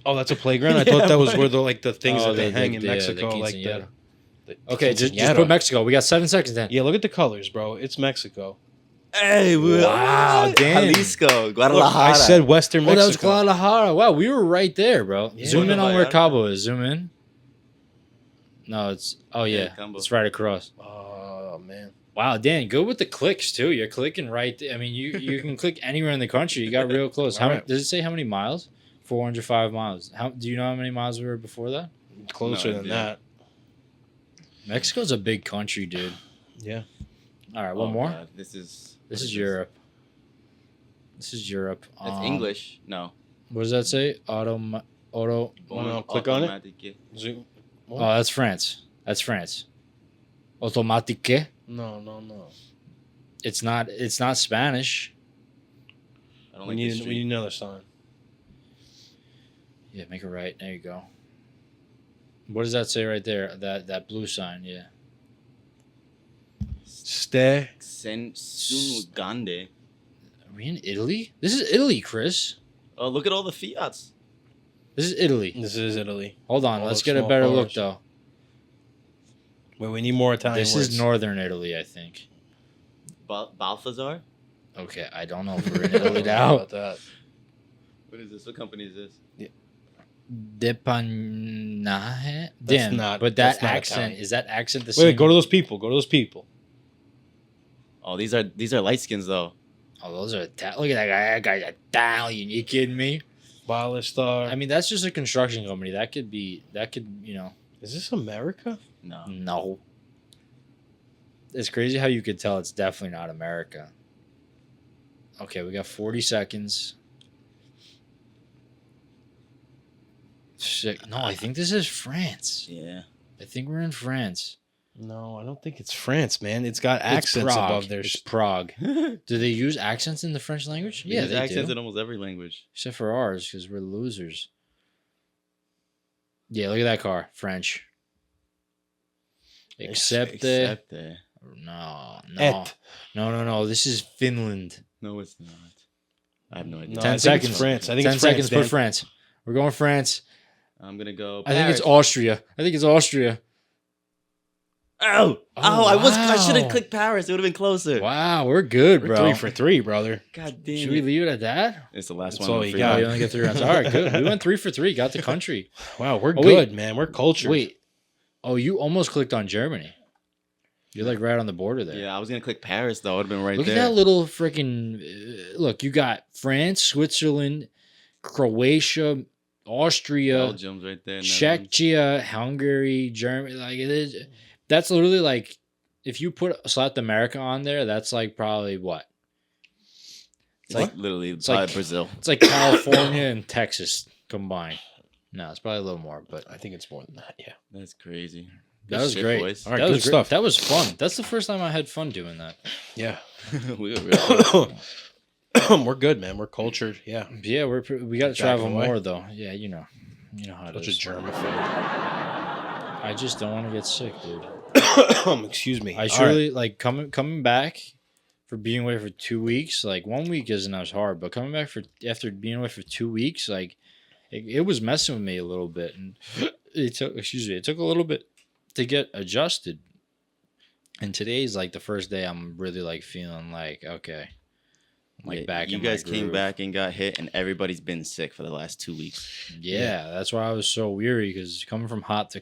Oh, that's a playground. I Yeah, thought that was but- where the things Oh, that they the- hang the- in the Mexico, like quinceañera. the Okay, just quinceañera. put Mexico. We got 7 seconds then. Yeah, look at the colors, bro. It's Mexico. Hey, Wow, damn. Jalisco, Look, Guadalajara. I said Western Oh, that was Mexico. Guadalajara. Wow, we were right there, bro. Yeah. Zoom in on where Guadalajara. Cabo is. Zoom in. No, it's. Oh, Yeah, yeah. Cabo. It's right across. Oh man. Wow, Dan, good with the clicks, too. You're clicking right there. I mean, you can click anywhere in the country. You got real close. How All many, right. does it say how many miles? 405 miles. Do you know how many miles we were before that? Closer No than idea. that. Mexico's a big country, dude. Yeah. All right, Oh, one more. God, This is Europe. This is Europe. That's English. No. What does that say? Auto. Wanna click on it? Automatique. Zoom. Oh, that's France. That's France. Automatique. No. It's not Spanish. I don't We like this need street. another sign. Yeah, make a right. There you go. What does that say right there? That blue sign, yeah. Stay. Sensugande. Are we in Italy? This is Italy, Chris. Oh, look at all the Fiats. This is Italy. This is Italy. Hold on, All let's those get a small better look cars. though. Wait, we need more Italian This words. is northern Italy, I think. Balthazar? Okay, I don't know if we're in Italy How now. about that? What is this? What company is this? Depanahe? That's Damn, not- but that's that not accent, Italian. is that accent the same? Wait, go to those people. Go to those people. Oh, these are light skins though. Oh, those are look at that guy. That guy's Italian. You kidding me? Balistar. I mean, that's just a construction company. That could, you know. Is this America? No. No. It's crazy how you could tell it's definitely not America. Okay, we got 40 seconds. Shit. No, I think this is France. Yeah. I think we're in France. No, I don't think it's France, man. It's got It's accents Prague. above their. It's Prague. Do they use accents in the French language? Yeah, There's they accents do. in almost every language. Except for ours, because we're losers. Yeah, look at that car. French. Except the... No. Et. No. This is Finland. No, it's not. I have no idea. No, 10 I think seconds. It's France. I think 10 it's France, seconds, Dan. put France. We're going France. I'm gonna go. I think it's Paris. Austria. Oh, Oh, I should wow. have clicked Paris. It would have been closer. Wow, we're good, We're bro. 3 for 3, brother. God damn. Should we leave it at that? It's the last That's one. all I'm you free got. Oh, on. you only get 3 rounds. All right, good. We went 3 for 3. Got the country. Wow, we're Oh, good, wait. man. We're cultured. Wait. Oh, you almost clicked on Germany. You're like right on the border there. Yeah, I was gonna click Paris though. It would have been right Look there. at that little freaking. Look, you got France, Switzerland, Croatia, Austria, Belgium's right there. Netherlands. Czechia, Hungary, Germany. Like it is. That's literally like, if you put South America on there, that's like probably what? It's like literally It's probably like- Brazil. It's like California and Texas combined. No, it's probably a little more, but I think it's more than that, yeah. That's crazy. that Good was shit, great. boys. All right, that good was great. stuff. That was fun. That's the first time I had fun doing that. Yeah. we were real. We're good, man. We're cultured, yeah. Yeah, we got to Back travel away. more though. Yeah, you know how it Such a is. germaphobe. I just don't want to get sick, dude. Excuse me. I All surely like coming back for being away for 2 weeks. Like 1 week isn't as hard, but coming back after being away for 2 weeks, like it was messing with me a little bit, and it took a little bit to get adjusted. And today's like the first day I'm really like feeling like okay, I'm like Yeah, back. You in my guys came groove. back and got hit, and everybody's been sick for the last 2 weeks. Yeah, that's why I was so weary, because coming from hot to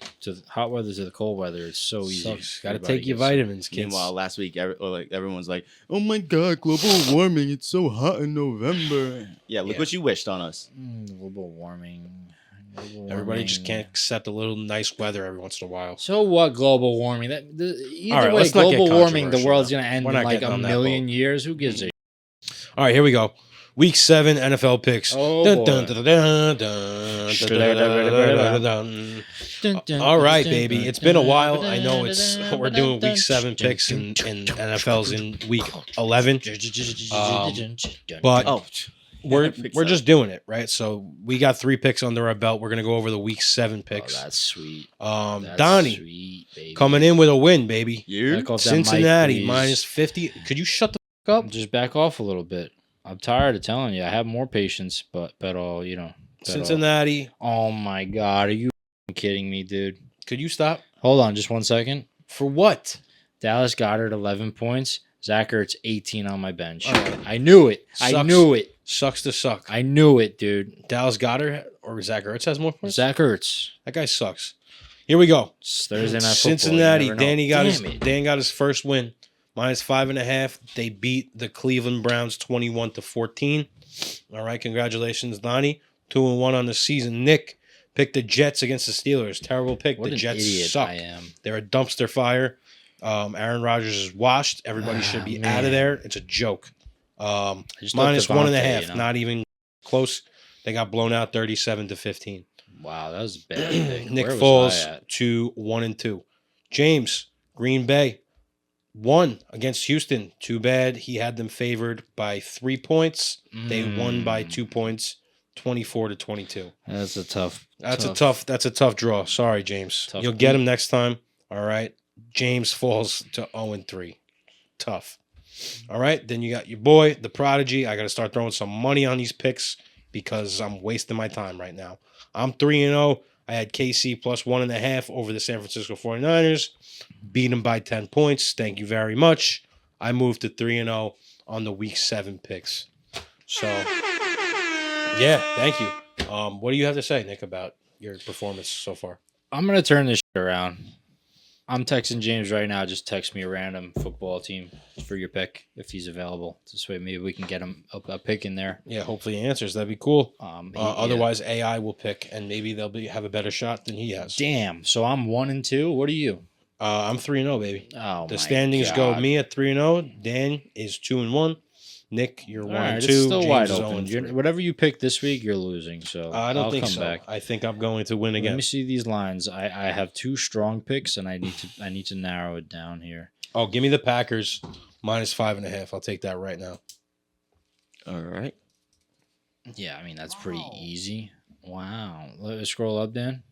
hot weather to the cold weather, it's so easy. Sucks. Got to Everybody take your gets- vitamins, kids. Meanwhile, last week, everyone's like, "Oh my God, global warming! It's so hot in November." Yeah, look Yeah. what you wished on us. Global warming. Everybody just can't accept a little nice weather every once in a while. So what? Global warming? Either All right, way, let's not get global warming. The controversial world's now. gonna end We're in not like getting a on that million years. Who gives a? All right, here we go. Week 7 NFL picks. Oh, Dun, boy. dun, dun, dun, dun, dun, dun, dun, dun. All right, baby. It's been a while. I know we're doing week 7 picks and NFL's in week 11. But Oh, we're just doing it, right? So we got 3 picks under our belt. We're gonna go over the week 7 picks. Oh, that's sweet. That's Donnie sweet, baby. coming in with a win, baby. you. Back off that mic, Cincinnati please. minus 50. Could you shut the fuck up? Just back off a little bit. I'm tired of telling you. I have more patience, but Cincinnati. Oh my God, are you kidding me, dude? Could you stop? Hold on, just 1 second. For what? Dallas Goddard 11 points. Zach Ertz 18 on my bench. All right. I knew it. I Sucks. knew it. Sucks to suck. I knew it, dude. Dallas Goddard or Zach Ertz has more points? Zach Ertz. That guy sucks. Here we go. It's Thursday night football. Cincinnati. You never know. Danny got Damn it. Dan got his first win. Minus 5.5. They beat the Cleveland Browns 21-14. All right, congratulations, Donnie. 2-1 on the season. Nick picked the Jets against the Steelers. Terrible pick. What The an Jets idiot suck. I am. They're a dumpster fire. Aaron Rodgers is washed. Everybody should be out of there. It's a joke. Just Minus love 1.5. Devontae, you know? Not even close. They got blown out 37-15. Wow, that was a bad pick. Nick Where was Foles I at? to 1-2. James, Green Bay. won against Houston. Too bad he had them favored by 3 points. They won by 2 points, 24-22. That's a tough. That's a tough draw. Sorry, James. Tough You'll get him next time. All right. James falls to 0-3. Tough. All right. Then you got your boy, the Prodigy. I got to start throwing some money on these picks because I'm wasting my time right now. I'm 3-0. I had KC plus 1.5 over the San Francisco 49ers. Beat them by 10 points. Thank you very much. I moved to 3-0 on the week 7 picks. So, yeah, thank you. What do you have to say, Nick, about your performance so far? I'm gonna turn this shit around. I'm texting James right now. Just text me a random football team for your pick if he's available. This way, maybe we can get him a pick in there. Yeah, hopefully he answers. That'd be cool. Otherwise, yeah. AI will pick, and maybe they'll have a better shot than he has. Damn. So I'm 1-2. What are you? I'm 3-0, baby. Oh, The standings go me at 3-0. Dan is 2-1. Nick, you're 1-2. Right, it's still James wide is open. 0-3. Whatever you pick this week, you're losing. So I don't I'll think come so. back. I think I'm going to win Let again. me see these lines. I have 2 strong picks, and I need to narrow it down here. Oh, give me the Packers minus 5.5. I'll take that right now. All right. Yeah, I mean that's pretty easy. Wow. Let me scroll up, Dan.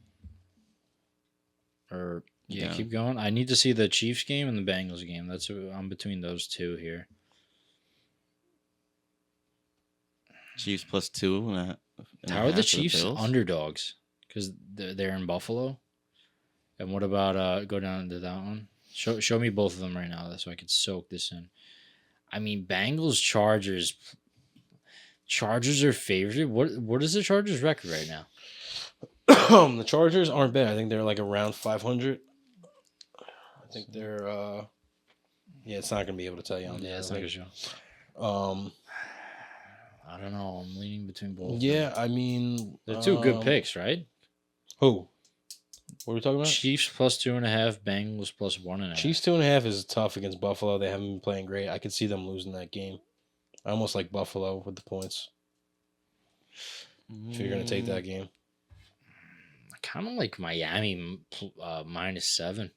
Or yeah, Down. keep going. I need to see the Chiefs game and the Bengals game. I'm between those two here. Chiefs plus 2.5. How are the Chiefs underdogs? Because they're in Buffalo. And what about go down to that one? Show me both of them right now, so I can soak this in. I mean, Bengals Chargers. Chargers are favored. What is the Chargers record right now? The Chargers aren't bad. I think they're like around 500. I think they're. Yeah, it's not gonna be able to tell you on there. Yeah, it's not gonna show. I don't know. I'm leaning between both. Yeah, I mean, They're 2 good picks, right? Who? What are we talking about? Chiefs plus 2.5, Bengals plus 1.5. Chiefs 2.5 is tough against Buffalo. They haven't been playing great. I could see them losing that game. I almost like Buffalo with the points. If you're gonna take that game, I kind of like Miami minus 7.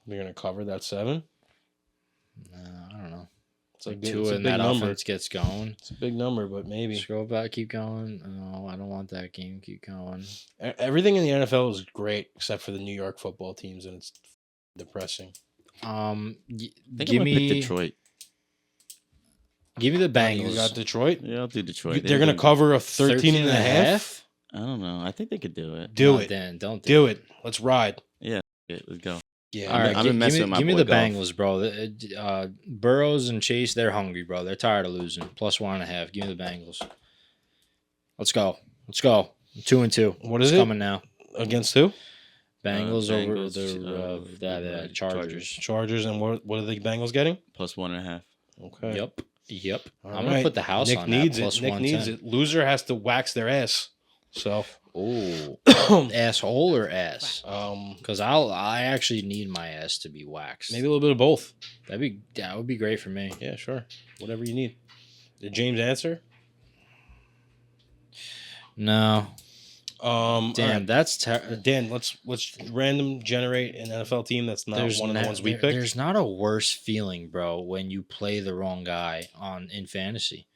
you're gonna cover that 7. I don't know. It's like Two it's a and big that number. offense gets going. It's a big number, but maybe Scroll back, keep going. No, I don't want that game. Keep going. everything in the NFL is great except for the New York football teams, and it's depressing. I think Give I'm gonna pick me Detroit. Give me the Bengals. You got Detroit. Yeah, I'll do Detroit. They're gonna cover a 13.5. I don't know. I think they could do it. Do No, it. Dan, don't Do it. Let's ride. Yeah, let's go. Yeah. All right, I'm messing with my give me boy the Goff. Bengals, bro. Burrows and Chase, they're hungry, bro. They're tired of losing. Plus 1.5. Give me the Bengals. Let's go. 2-2. What is It's it? coming now. Against who? Bengals over Bengals, the Chargers. Chargers. And what are the Bengals getting? Plus 1.5. Okay. Yep. All I'm gonna right. put the house Nick on needs that. it. Plus Nick 110. needs it. Loser has to wax their ass. So, Oh, asshole or ass? Because I actually need my ass to be waxed. maybe a little bit of both. That would be great for me. Yeah, sure. Whatever you need. Did James answer? No, Damn. All damn, right. that's terrible. Dan, let's random generate an NFL team that's not one of the ones we picked. There's not a worse feeling, bro, when you play the wrong guy in fantasy.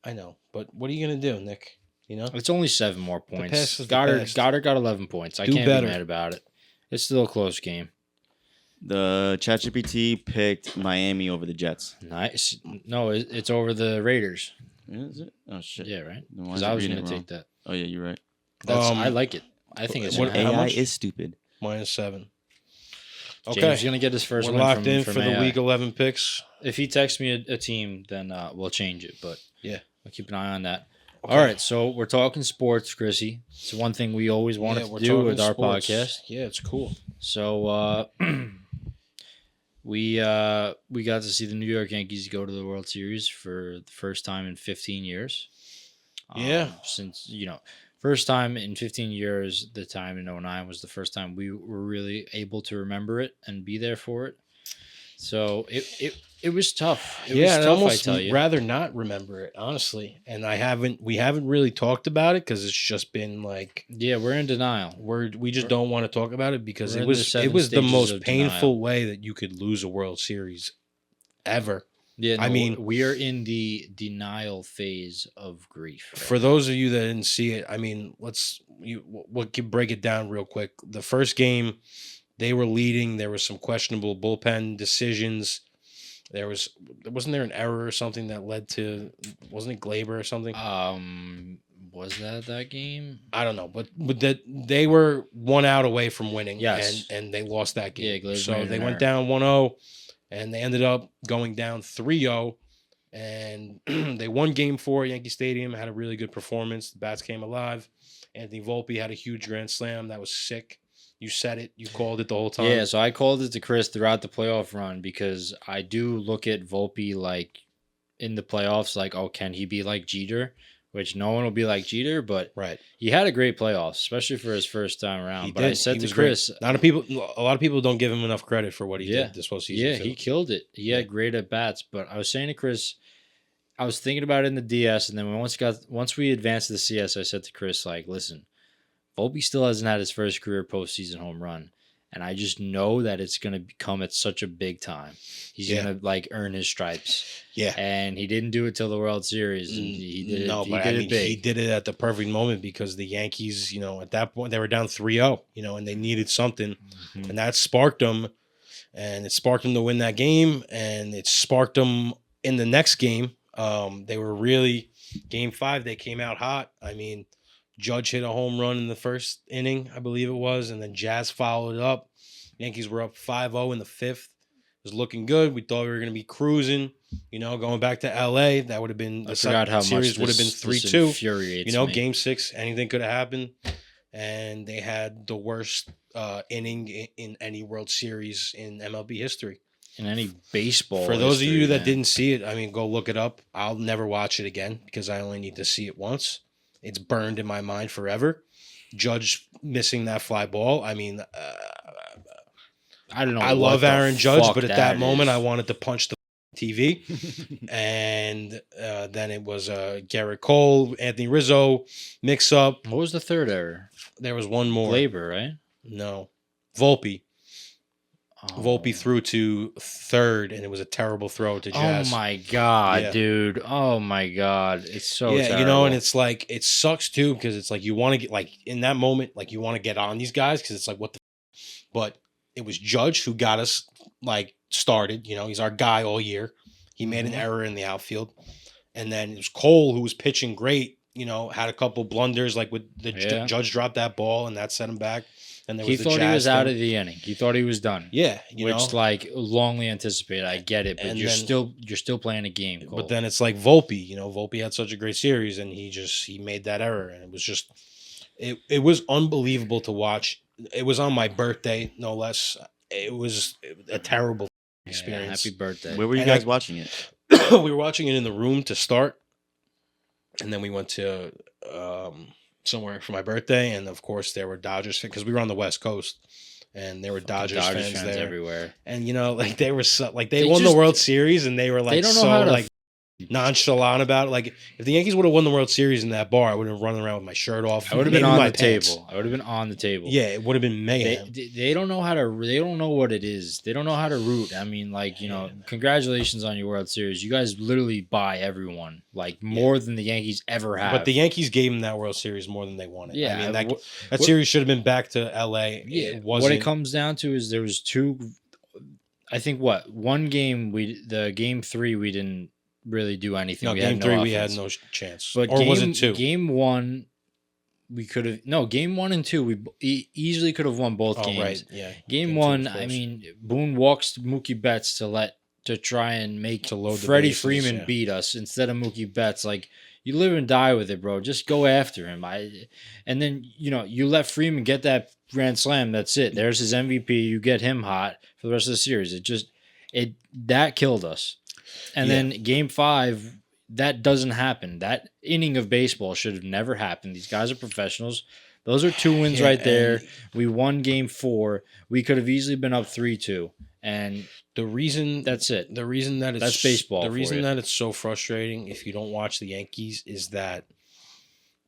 I know, but what are you gonna do, Nick? You know, It's only 7 more past points. is the Goddard past. got 11 points. I Do can't better. be mad about it. It's still a close game. The ChatGPT picked Miami over the Jets. Nice. No, it's over the Raiders. Is it? Oh shit. Yeah, right. Then why Because is it I was reading going it to wrong? take that. Oh yeah, you're right. I like it. I think it's what- gonna how happen. AI much? is stupid. -7. James Okay, is going to get his 1st we're win locked from, in from for the AI. week 11 picks. If he texts me a team, then we'll change it. But Yeah. I'll keep an eye on that. Okay. All right, so we're talking sports, Chrissy. It's one thing we always wanted we're to do talking with our sports. podcast. Yeah, it's cool. So we got to see the New York Yankees go to the World Series for the first time in 15 years. Yeah. Since, first time in 15 years, the time in 2009 was the first time we were really able to remember it and be there for it. So It was tough. It Yeah, was I'd tough, I almost tell you. rather not remember it, honestly. And we haven't really talked about it because it's just been like Yeah, we're in denial. we just don't want to talk about it because We're it in the was 7 the stages most of painful denial. way that you could lose a World Series ever. Yeah, no, I mean, we are in the denial phase of grief. right for those of you that didn't see it, I mean, we'll break it down real quick. The first game, they were leading. There was some questionable bullpen decisions. Wasn't there an error or something that led to, wasn't it Glaber or something? Was that game? I don't know, but that they were 1 out away from winning. Yes. and they lost that game. Yeah, Glaber So made an they went error. down 1-0, and they ended up going down 3-0, and they won Game 4 at Yankee Stadium. Had a really good performance. The bats came alive. Anthony Volpe had a huge grand slam. That was sick. You said it. You called it the whole time. Yeah, so I called it to Chris throughout the playoff run because I do look at Volpe like in the playoffs, like, oh, can he be like Jeter? Which no one will be like Jeter, but Right. he had a great playoffs, especially for his first time around. He But did. I said He to was great. Chris, A lot of people don't give him enough credit for what he did this postseason. yeah, too. he killed it. He had great at bats. But I was saying to Chris, I was thinking about it in the DS, and then once we advanced to the CS, I said to Chris, like, listen, Volpe still hasn't had his first career postseason home run. And I just know that it's going to come at such a big time. He's Yeah. going to like earn his stripes. Yeah. And he didn't do it till the World Series. And he did it. No, He but did I it mean, big. he did it at the perfect moment because the Yankees, at that point they were down 3-0, and they needed something, Mhm. and that sparked them, and it sparked them to win that game, and it sparked them in the next game. They were really Game 5. They came out hot. I mean, Judge hit a home run in the first inning, I believe it was, and then Jazz followed it up. Yankees were up 5-0 in the 5th. It was looking good. We thought we were going to be cruising, going back to LA. That would have been I forgot how much series would have been this 3-2. infuriates me. Game 6, anything could have happened. And they had the worst inning in any World Series in MLB history. In any baseball. For those of history, you that man. didn't see it, I mean, go look it up. I'll never watch it again because I only need to see it once. It's burned in my mind forever. Judge missing that fly ball. I mean, I don't know. I what love the Aaron Judge, fuck but at that moment, is. I wanted to punch the TV. And then it was Garrett Cole, Anthony Rizzo mix up. What was the third error? There was one more. Glaber, right? No. Volpe. Oh. Volpe threw to third, and it was a terrible throw to Jazz. Oh my god, Yeah. dude! Oh my god, it's so yeah, terrible. and it's like it sucks too because it's like you want to get like in that moment, like you want to get on these guys because it's like what the, but it was Judge who got us like started. He's our guy all year. He made an error in the outfield, and then it was Cole who was pitching great. Had a couple blunders like with the Judge dropped that ball and that set him back. And he thought he was out of the inning. He thought he was done. Yeah, which like longly anticipated. I get it, but And you're then- still playing a game. Cole. But then it's like Volpe. Volpe had such a great series, and he made that error, and it was just it was unbelievable to watch. It was on my birthday, no less. It was a terrible experience. Happy birthday! Where were you And guys watching it? We were watching it in the room to start, and then we went to somewhere for my birthday, and of course there were Dodgers fans because we were on the West Coast, and there were Dodgers fans there everywhere. And like they were they They won just- the World Series, and they were like they don't know so how to like nonchalant about it. Like if the Yankees would have won the World Series in that bar, I would have run around with my shirt off. I would have been maybe on my the pants. table. I would have been on the table. Yeah, it would have been mayhem. They don't know how to. They don't know what it is. They don't know how to root. I mean, like congratulations on your World Series. You guys literally buy everyone like more than the Yankees ever have. But the Yankees gave them that World Series more than they wanted. Yeah, I mean that what- series should have been back to LA. Yeah, It what wasn't. it comes down to is there was two. I think one game the game 3 we didn't really do anything. No, we game had 3 no we had offense. no chance. But or was it 2? Game 1 we could have game 1 and 2 we easily could have won both games. Right, yeah. Game Game 2 1, was I close. mean, Boone walks to Mookie Betts to try and make To load the Freddie bases, Freeman yeah. beat us instead of Mookie Betts. Like, you live and die with it, bro. Just go after him. And then you let Freeman get that grand slam. That's it. There's his MVP. You get him hot for the rest of the series. That killed us. And then Game 5. That doesn't happen. That inning of baseball should have never happened. These guys are professionals. Those are 2 wins right there. We won Game 4. We could have easily been up 3-2. And The reason That's it. The reason that it's That's baseball The for reason you. that it's so frustrating if you don't watch the Yankees is that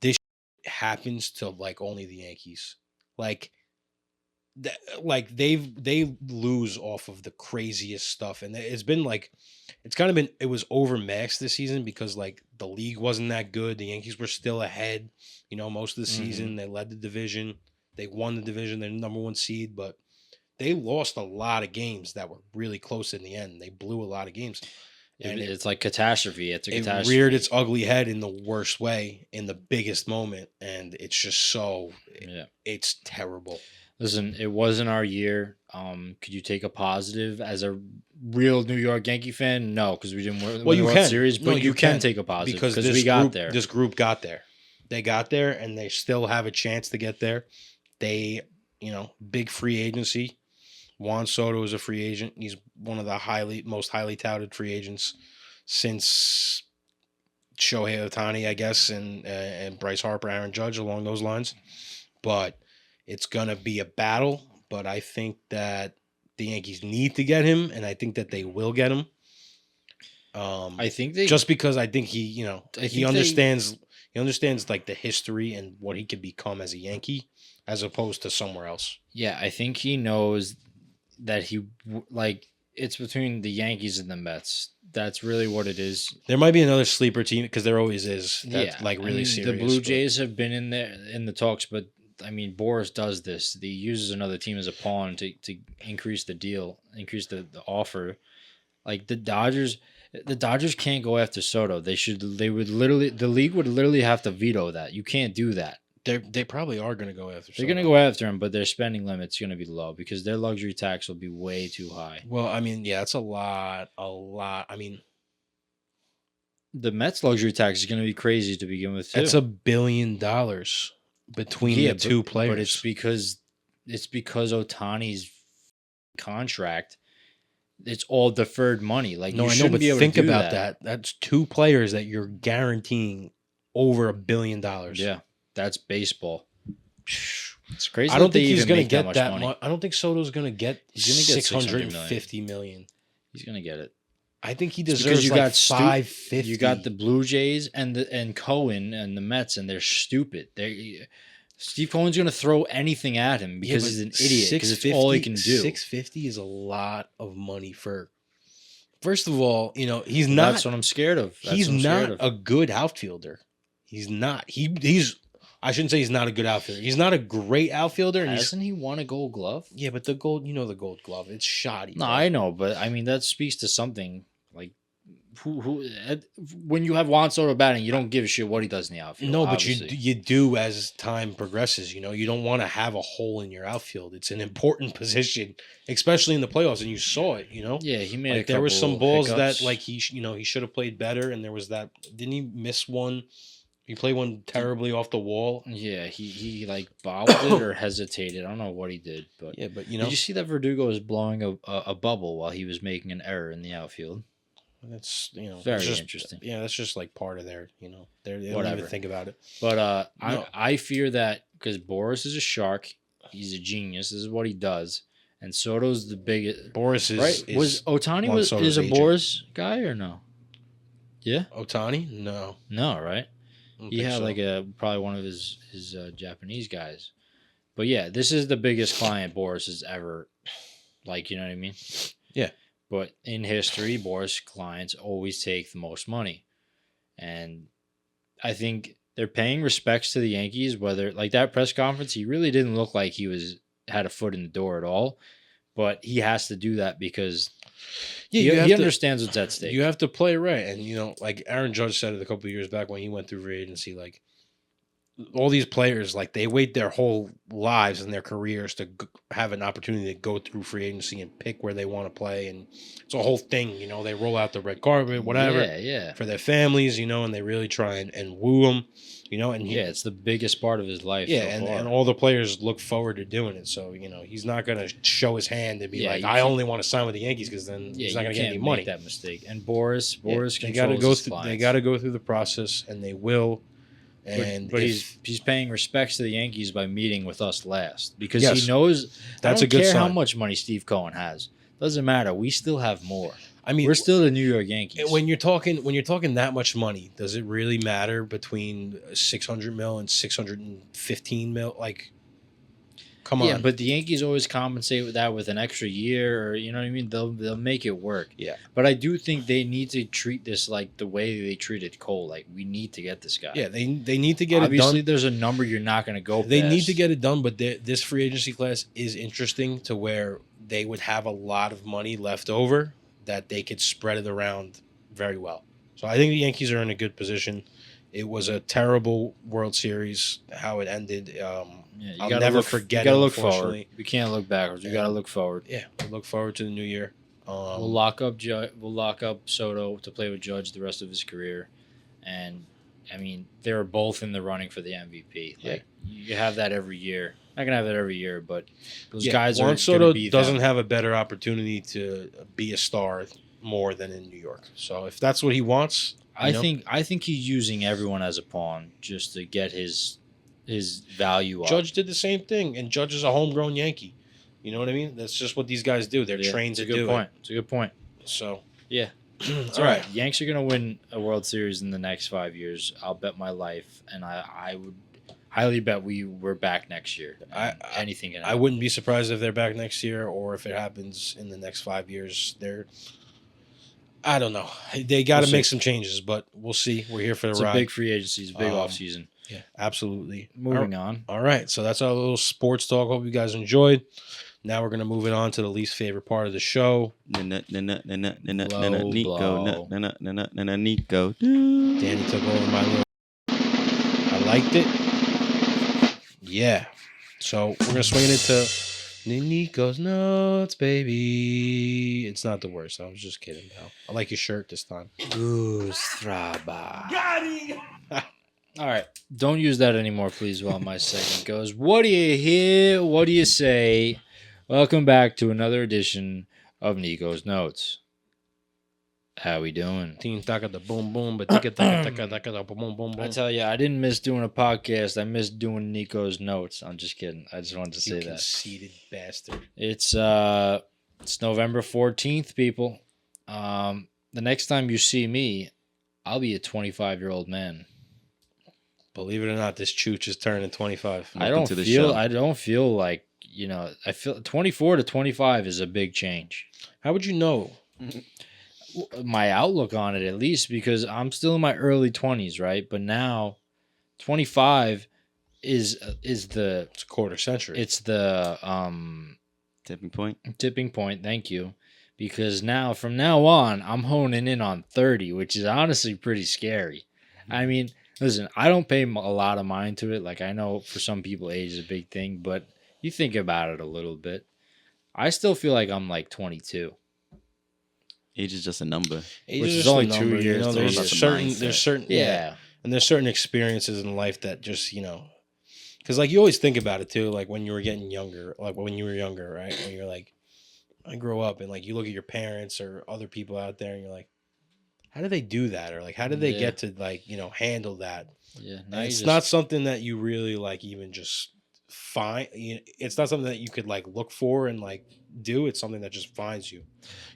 this happens to like only the Yankees. Like they lose off of the craziest stuff, and it's been like it was overmaxed this season because like the league wasn't that good. The Yankees were still ahead, most of the season. They led the division. They won the division. They're the number 1 seed, but they lost a lot of games that were really close in the end. They blew a lot of games. And it's like catastrophe. It's a catastrophe. It reared its ugly head in the worst way in the biggest moment, and it's just it's terrible. Listen, it wasn't our year. Could you take a positive as a real New York Yankee fan? No, because we didn't win the World Series. But you can take a positive because we got there. This group got there. They got there, and they still have a chance to get there. They, big free agency. Juan Soto is a free agent. He's one of the most highly touted free agents since Shohei Ohtani, I guess, and Bryce Harper, Aaron Judge, along those lines. But it's gonna be a battle. But I think that the Yankees need to get him, and I think that they will get him. I think they just because I think he understands. He understands like the history and what he could become as a Yankee, as opposed to somewhere else. Yeah, I think he knows that it's between the Yankees and the Mets. That's really what it is. There might be another sleeper team because there always is. That's really serious. The Blue Jays have been in there in the talks, but I mean Boris does this. He uses another team as a pawn to increase the deal, increase the offer. Like the Dodgers can't go after Soto. The league would literally have to veto that. You can't do that. They probably are going to go after Soto. They're going to go after him, but their spending limit's going to be low because their luxury tax will be way too high. Well, I mean, yeah, it's a lot. I mean, the Mets luxury tax is going to be crazy to begin with too. That's $1 billion between the two players. But it's because Ohtani's contract. It's all deferred money. Like no, you I know, shouldn't but be able think to do about that. That's 2 players that you're guaranteeing over $1 billion. Yeah, that's baseball. It's crazy. I don't think he's going to get much that money. much. I don't think Soto's going to get. He's going to get $650 million. He's going to get it. I think he deserves you like got $550. You got the Blue Jays and Cohen and the Mets, and they're stupid. Steve Cohen's going to throw anything at him because he's an idiot. Because it's all he can do. $650 is a lot of money for. First of all, he's not. That's what I'm scared of. He's not a good outfielder. He's not. He's. I shouldn't say he's not a good outfielder. He's not a great outfielder. And Hasn't he won a Gold Glove? Yeah, but the Gold Glove, it's shoddy. No, I know, but I mean that speaks to something. Like, who when you have Juan Soto batting, you don't give a shit what he does in the outfield. No, obviously. but you do as time progresses. You don't want to have a hole in your outfield. It's an important position, especially in the playoffs, and you saw it. Yeah, he made. Like, there were some balls that like he should have played better, and there was that. Didn't he miss one? He played one terribly off the wall. Yeah, he like bobbled it or hesitated. I don't know what he did, but yeah, but did you see that Verdugo was blowing a bubble while he was making an error in the outfield? That's very interesting. Yeah, that's just like part of their they don't Whatever. even think about it. But No. I fear that because Boris is a shark, he's a genius. This is what he does, and Soto's the biggest. Boris is Right? Was Ohtani Juan is Soto's a agent. Boris guy or no? Yeah. Ohtani? No. No, right? I don't He think had so. like probably one of his Japanese guys. But yeah, this is the biggest client Boris has ever, like, you know what I mean? Yeah. But in history, Boris clients always take the most money. And I think they're paying respects to the Yankees, whether like that press conference, he really didn't look like he had a foot in the door at all. But he has to do that because he understands what's at stake. You have to play right. And, like Aaron Judge said it a couple of years back when he went through free agency, like, all these players, like, they wait their whole lives and their careers to have an opportunity to go through free agency and pick where they want to play. And it's a whole thing, they roll out the red carpet, whatever, yeah. for their families, and they really try and woo them, and it's the biggest part of his life. Yeah, so far. and all the players look forward to doing it. So, he's not going to show his hand and be like, I only want to sign with the Yankees because then he's not going to get any money. That mistake. And Boris they got to go through. They got to go through the process, and they will. But he's paying respects to the Yankees by meeting with us last because Yes, he knows that's I a don't good care how sign. much money Steve Cohen has. Doesn't matter. We still have more. I mean, We're still the New York Yankees. when you're talking that much money, does it really matter between 600 mil and 615 mil? Like, come yeah, on. but the Yankees always compensate with that with an extra year, or you know what I mean. They'll make it work. Yeah. But I do think they need to treat this like the way they treated Cole. Like we need to get this guy. Yeah, they need to get Obviously, it done. there's a number you're not going to go. They need past. to get it done, but this free agency class is interesting to where they would have a lot of money left over that they could spread it around very well. So I think the Yankees are in a good position. It was a terrible World Series how it ended. Yeah, I'll never forget You got to it, look forward. unfortunately. We can't look backwards. You got to look forward. Yeah, we look forward to the new year. We'll lock up Soto to play with Judge the rest of his career, and I mean they're both in the running for the MVP. Like you have that every year. Not gonna have that every year, but those guys Juan are Soto gonna be doesn't them. have a better opportunity to be a star more than in New York. So if that's what he wants, I think he's using everyone as a pawn just to get his value up. Judge did the same thing, and Judge is a homegrown Yankee. You know what I mean? That's just what these guys do. They're trained to do it. It's a good point. So Yeah. all right. Yanks are gonna win a World Series in the next 5 years. I'll bet my life, and I would highly bet we're back next year. Anything can happen. I wouldn't be surprised if they're back next year, or if it happens in the next 5 years. I don't know. They got to We'll make see. some changes, but we'll see. We're here for the It's ride. a big free agency. It's a big off season. Yeah, absolutely. Moving on. All right, so that's our little sports talk. Hope you guys enjoyed. Now we're gonna move it on to the least favorite part of the show. Nico. blow. Nico. Danny took over my little. I liked it. Yeah. So we're gonna swing it into Nico's notes, baby. It's not the worst. I was just kidding, pal. I like your shirt this time. Straba. All right. Don't use that anymore, please, while my segment goes. What do you hear? What do you say? Welcome back to another edition of Nico's Notes. How we doing? Team taka the boom boom, but tika taka boom boom boom. I tell you, I didn't miss doing a podcast. I missed doing Nico's Notes. I'm just kidding. I just wanted to say You that. conceited bastard. It's November 14th, people. The next time you see me, I'll be a 25-year-old man. Believe it or not, this chooch is turning 25. I don't feel like, I feel 24 to 25 is a big change. How would you know? My outlook on it, at least, because I'm still in my early 20s, right? But now 25 is It's a quarter century. it's the Tipping point. tipping point. Thank you. Because from now on, I'm honing in on 30, which is honestly pretty scary. I mean, listen, I don't pay a lot of mind to it. Like, I know for some people, age is a big thing, but you think about it a little bit. I still feel like I'm like 22. Age is just a number. Age which is is just a only 2 number, years to There's about the certain Yeah. and there's certain experiences in life that just because like you always think about it too, like when you were getting younger, like when you were younger, right? When you're like, I grow up, and like you look at your parents or other people out there, and you're like, how did they do that, or like how did they Yeah. get to like handle that? Yeah. And it's not something that you really like even just find. It's not something that you could like look for and like do. It's something that just finds you.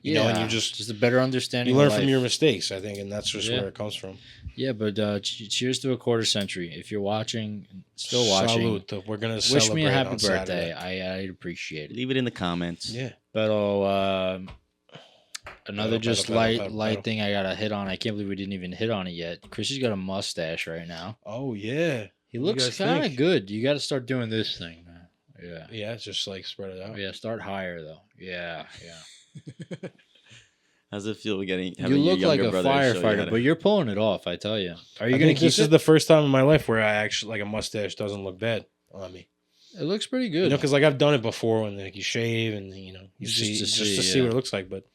You know, and you just a better understanding. you learn of from life. your mistakes, I think, and that's just Yeah. where it comes from. Yeah, but cheers to a quarter century. If you're watching, still watching, Salute. We're gonna wish celebrate me a happy on birthday. Saturday. I'd appreciate it. Leave it in the comments. Yeah. But another just light thing I gotta hit on. I can't believe we didn't even hit on it yet. Chrissy's got a mustache right now. Oh yeah. He What do you looks guys kind of think? good. You got to start doing this thing, man. Yeah. Yeah, it's just like spread it out. Yeah, start higher though. Yeah. How's it feel getting? You look like a firefighter, but but you're pulling it off. I tell you. Are you I gonna think keep this it? is the first time in my life where I actually like a mustache doesn't look bad on me. It looks pretty good. Because like I've done it before when like you shave and you Just see to just see, to see yeah. what it looks like. But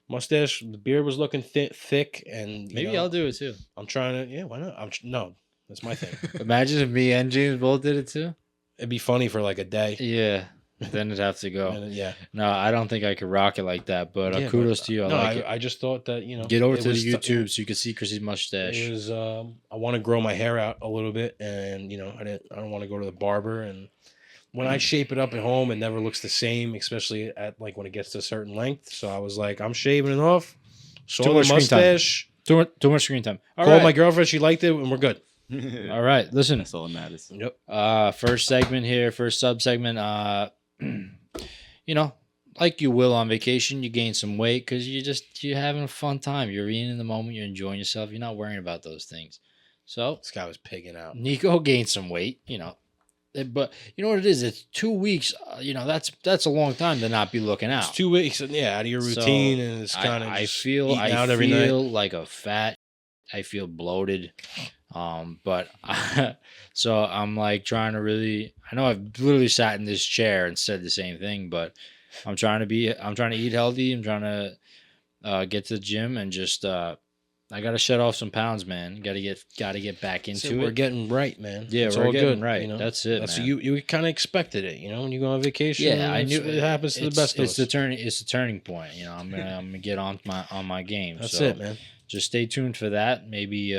mustache, the beard was looking thick, and Maybe I'll do it too. I'm trying to. Yeah, why not? No, that's my thing. Imagine if me and James both did it too. It'd be funny for like a day. Yeah. Then it'd have to go. And then, yeah. No, I don't think I could rock it like that. But Yeah, kudos but, to you. I no, like it. I just thought that Get over it to was the YouTube so you can see Chrissy's mustache. It was I want to grow my hair out a little bit, and I don't want to go to the barber, and when I shape it up at home, it never looks the same, especially at like when it gets to a certain length. So I was like, I'm shaving it off. Saw the much screen time. mustache. Too much screen time. All Called right. my girlfriend. She liked it, and we're good. All right. Listen. That's all that matters. Yep. First segment here. First sub segment. You know, like you will on vacation, you gain some weight because you're having a fun time. You're in the moment. You're enjoying yourself. You're not worrying about those things. So This guy was pigging out. Nico gained some weight. But you know what it is? It's 2 weeks. That's a long time to not be looking out. It's 2 weeks, out of your So, routine, and it's kind of I feel every night. like a fat. I feel bloated. So I'm like trying to really. I know I've literally sat in this chair and said the same thing, but I'm trying to eat healthy. I'm trying to get to the gym and just. I gotta shed off some pounds, man. Gotta get back into it. We're getting right, man. Yeah, it's we're all getting good, right. You know? That's it, That's man. You kind of expected it, when you go on vacation. Yeah, I knew it happens to the best of us. It's the turning point. I'm gonna get on my game. That's so it, man. Just stay tuned for that. Maybe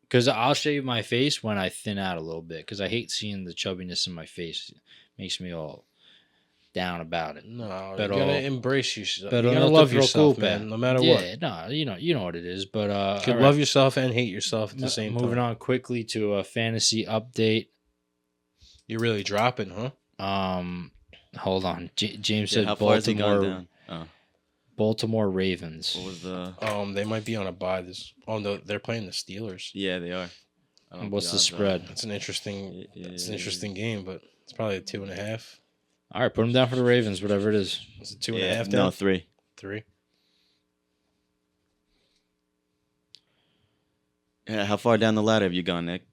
because I'll shave my face when I thin out a little bit because I hate seeing the chubbiness in my face. It makes me all down about it. No, But you gotta embrace yourself. You but gotta not love to throw yourself, cool, man. No matter what. Yeah, no, you know what it is. But You can love yourself and hate yourself at the same time. Moving on quickly to a fantasy update. You're really dropping, huh? Hold on. James said how far has he gone Baltimore. down? Baltimore Ravens. What was the? They might be on a bye. No, they're playing the Steelers. Yeah, they are. What's the spread? It's an interesting. It's an interesting game, but it's probably a 2.5. All right, put them down for the Ravens, whatever it is. Is it 2.5? No, 3. 3. Yeah, how far down the ladder have you gone, Nick?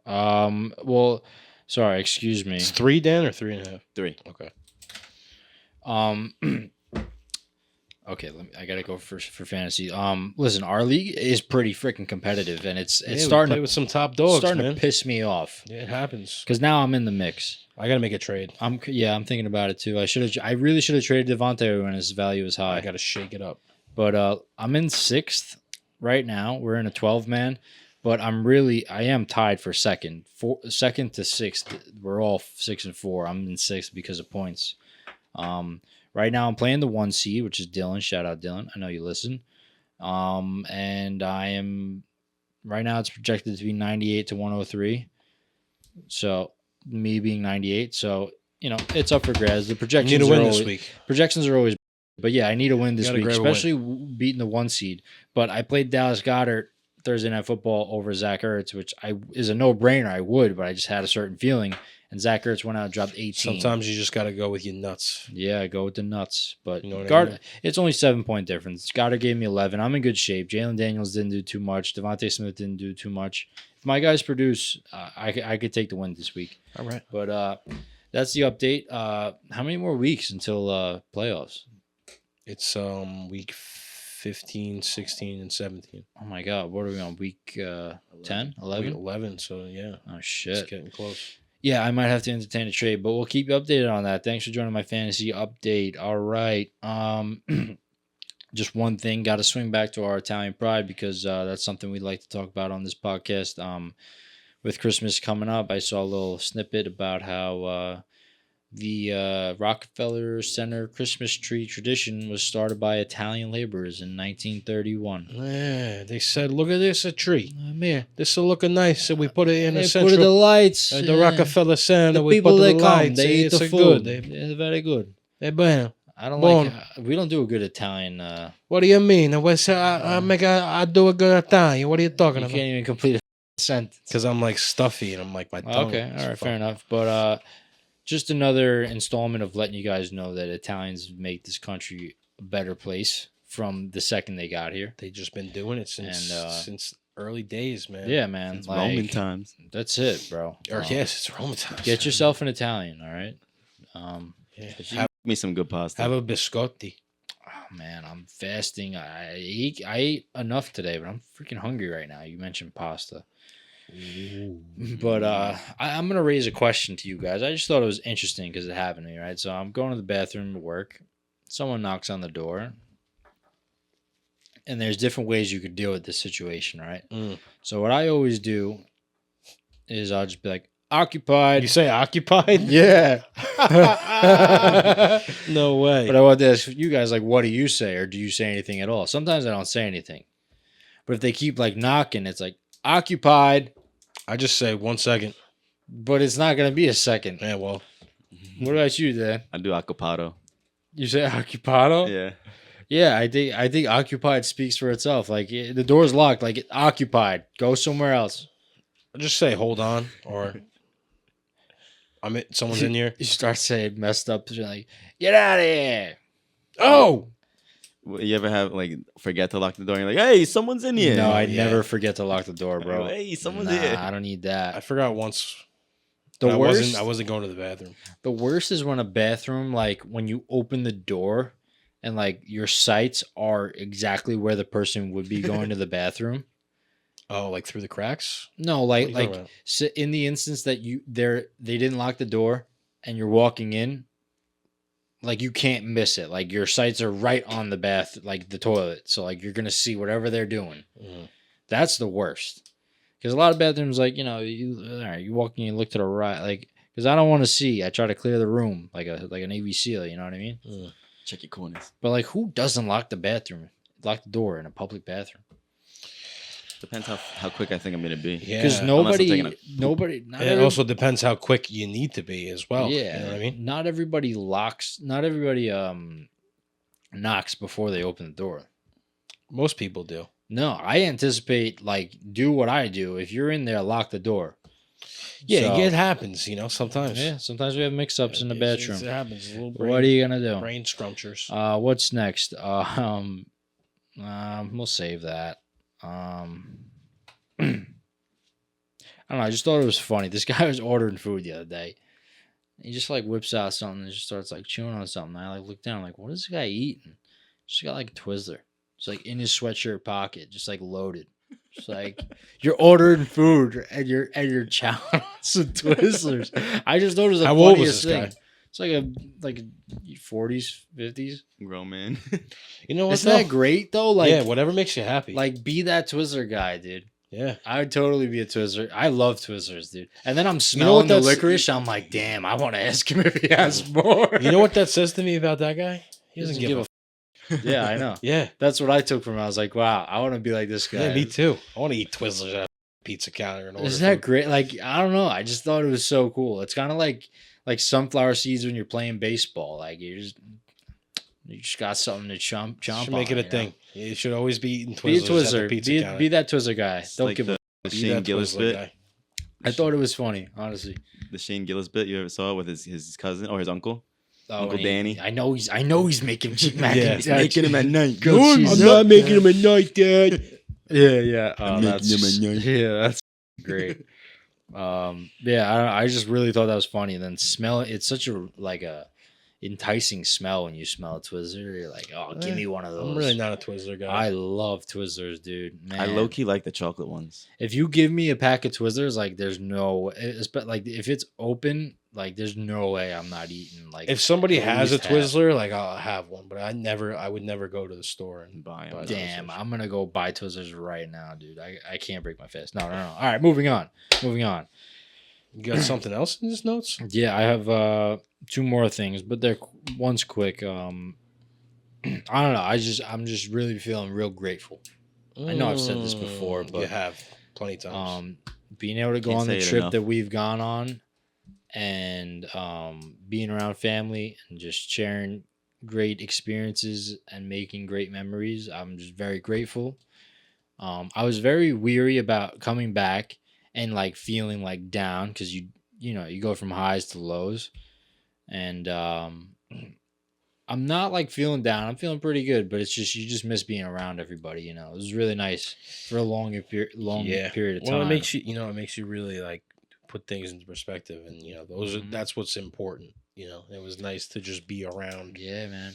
Well, sorry, excuse me. It's 3, Dan, or 3.5? 3. Okay. Okay, I gotta go for fantasy. Listen, our league is pretty freaking competitive, and it's starting play to with some top dogs, starting man. to piss me off. Yeah, it happens. Because now I'm in the mix. I gotta make a trade. I'm thinking about it too. I really should have traded Devontae when his value was high. I gotta shake it up. But I'm in 6th right now. We're in a 12-man, but I am tied for second. 2nd to 6th. We're all 6 and 4. I'm in 6th because of points. Right now I'm playing the 1 seed, which is Dylan. Shout out Dylan. I know you listen. And I am right now it's projected to be 98 to 103. So me being 98. So, it's up for grabs. The projections You need to win are this always, week. Projections are always, but yeah, I need a win this week, grab a win. especially beating the 1 seed. But I played Dallas Goedert Thursday Night Football over Zach Ertz, which is a no-brainer. I would, but I just had a certain feeling. And Zach Ertz went out and dropped 18. Sometimes you just gotta go with your nuts. Yeah, go with the nuts. But You know what I mean? It's only 7-point difference. Goddard gave me 11. I'm in good shape. Jalen Daniels didn't do too much. Devontae Smith didn't do too much. If my guys produce, I could take the win this week. All right. But that's the update. How many more weeks until playoffs? It's week 15, 16, and 17. Oh my God, what are we on? Week 10, 11? Week 11, so yeah. Oh It's shit. getting close. Yeah, I might have to entertain a trade, but we'll keep you updated on that. Thanks for joining my fantasy update. All right. Just one thing, got to swing back to our Italian pride because that's something we'd like to talk about on this podcast. With Christmas coming up, I saw a little snippet about how the Rockefeller Center Christmas tree tradition was started by Italian laborers in 1931. Yeah, they said, look at this, a tree. Here, This will look nice, so we put it in they the put central. the lights. At the Rockefeller Center, The we people put the that come, lights. they eat It's the a food. good. It's very good. They bueno. I don't Bon. like. We don't do a good Italian. What do you mean? I do a good Italian. What are you talking You about? can't even complete a sentence. Because I'm like stuffy and I'm like my tongue. Okay, all right, fair enough. But just another installment of letting you guys know that Italians make this country a better place from the second they got here. They just been doing it since early days, man. Yeah, man. It's Roman times. That's it, bro. Or yes, it's Roman times. Get yourself an Italian, all right? Yeah. Give me some good pasta. Have a biscotti. Oh, man, I'm fasting. I ate enough today, but I'm freaking hungry right now. You mentioned pasta. But I'm going to raise a question to you guys. I just thought it was interesting because it happened to me, right? So I'm going to the bathroom to work. Someone knocks on the door. And there's different ways you could deal with this situation, right? Mm. So what I always do is I'll just be like, occupied. You say occupied? Yeah. No way. But I want to ask you guys, like, what do you say, or do you say anything at all? Sometimes I don't say anything, but if they keep like knocking, it's like occupied, I just say 1 second. but it's not gonna be a second. Yeah, well, What about you, Dan? I do occupado. You say occupado? Yeah. Yeah, I think occupied speaks for itself. Like the door's locked, like occupied. Go somewhere else. I just say hold on, or someone's in here. You start saying messed up, you're like, get out of here. Oh, You ever have like forget to lock the door? And you're like, hey, someone's in here. No, I Yeah. never forget to lock the door, bro. Hey, someone's Nah, here. I don't need I that. forgot once. The but worst, I wasn't going to the bathroom. the worst is when a bathroom, like when you open the door and like your sights are exactly where the person would be going to the bathroom. Oh, like through the cracks? No, What are you like talking about? so in the instance that they didn't lock the door and you're walking in, like you can't miss it. Like your sights are right on the like the toilet. So like you're gonna see whatever they're doing. Mhm. That's the worst. Because a lot of bathrooms, like, you walk in, you look to the right, like, because I don't want to see. I try to clear the room like a Navy SEAL. You know what I mean? Mm. Check your corners. But like, who doesn't lock the door in a public bathroom? Depends how quick I think I'm gonna be. Yeah. Because unless I'm taking a nobody, not And it also depends how quick you need to be as well. yeah, You know what I mean? Not everybody knocks before they open the door. Most people do. No, I anticipate like do what I do. If you're in there, lock the door. Yeah, So- it happens, sometimes. Yeah, sometimes we have mix-ups in the It's- bedroom. It happens. A little What are you gonna do? brain scrunchers. What's next? We'll save that. I don't know. I just thought it was funny. This guy was ordering food the other day. He just like whips out something and just starts like chewing on something. I like look down, I'm like, what is this guy eating? Just got like a Twizzler. It's like in his sweatshirt pocket, just like loaded. It's like you're ordering food and you're chowing on some Twizzlers. I just thought it was the How old was funniest this thing. guy? It's like a 40s, 50s. Grown man. You know what? Isn't that great though? Like, yeah, whatever makes you happy. like be that Twizzler guy, dude. yeah. I would totally be a Twizzler. I love Twizzlers, dude. And then I'm know smelling what the that's- licorice. I'm like, damn, I want to ask him if he has more. You know what that says to me about that guy? He doesn't give a Yeah, I know. Yeah. That's what I took from him. I was like, wow, I want to be like this guy. Yeah, me too. I want to eat Twizzlers at a pizza counter and order Isn't that food. great? Like, I don't know. I just thought it was so cool. It's kind of like sunflower seeds when you're playing baseball. Like you just got something to chomp Should on. make it a you know? thing. You should always be eating Be a Twizzlers at the Twizzler. pizza Be, counter. be that Twizzler guy. It's Don't like give the, a. the Be Shane that Gillis Twizzler bit. guy. I thought it was funny, honestly. The Shane Gillis bit you ever saw with his cousin or his uncle. Oh, Uncle and Danny. I know he's making mac Yeah. and He's making him at night. Goat cheese. I'm not making him a night, Dad. Yeah. I'm making him a night. Yeah, that's great. Yeah, I just really thought that was funny. And then smell it. It's such a enticing smell when you smell a Twizzler. You're like, oh, give me one of those. I'm really not a Twizzler guy. I love Twizzlers, dude. Man. I low key like the chocolate ones. If you give me a pack of Twizzlers, like there's no, like if it's open, like there's no way I'm not eating. Like If somebody at has a least half. Twizzler, like I'll have one, but I would never go to the store and Buy 'em. buy Damn, Twizzlers. I'm gonna go buy Twizzlers right now, dude. I can't break my fist. No. All right, moving on. You got something else in these notes? Yeah, I have two more things, but one's quick. I don't know. I'm just really feeling real grateful. I know I've said this before, but you have plenty of times. Being able to go Can't on the say it trip enough. that we've gone on, and being around family and just sharing great experiences and making great memories. I'm just very grateful. I was very weary about coming back and like feeling like down because you go from highs to lows, and I'm not like feeling down. I'm feeling pretty good, but it's just you just miss being around everybody. You know, it was really nice for a long period of time. Well, it makes you really like put things into perspective, and those Mhm. that's what's important. It was nice to just be around. Yeah, man.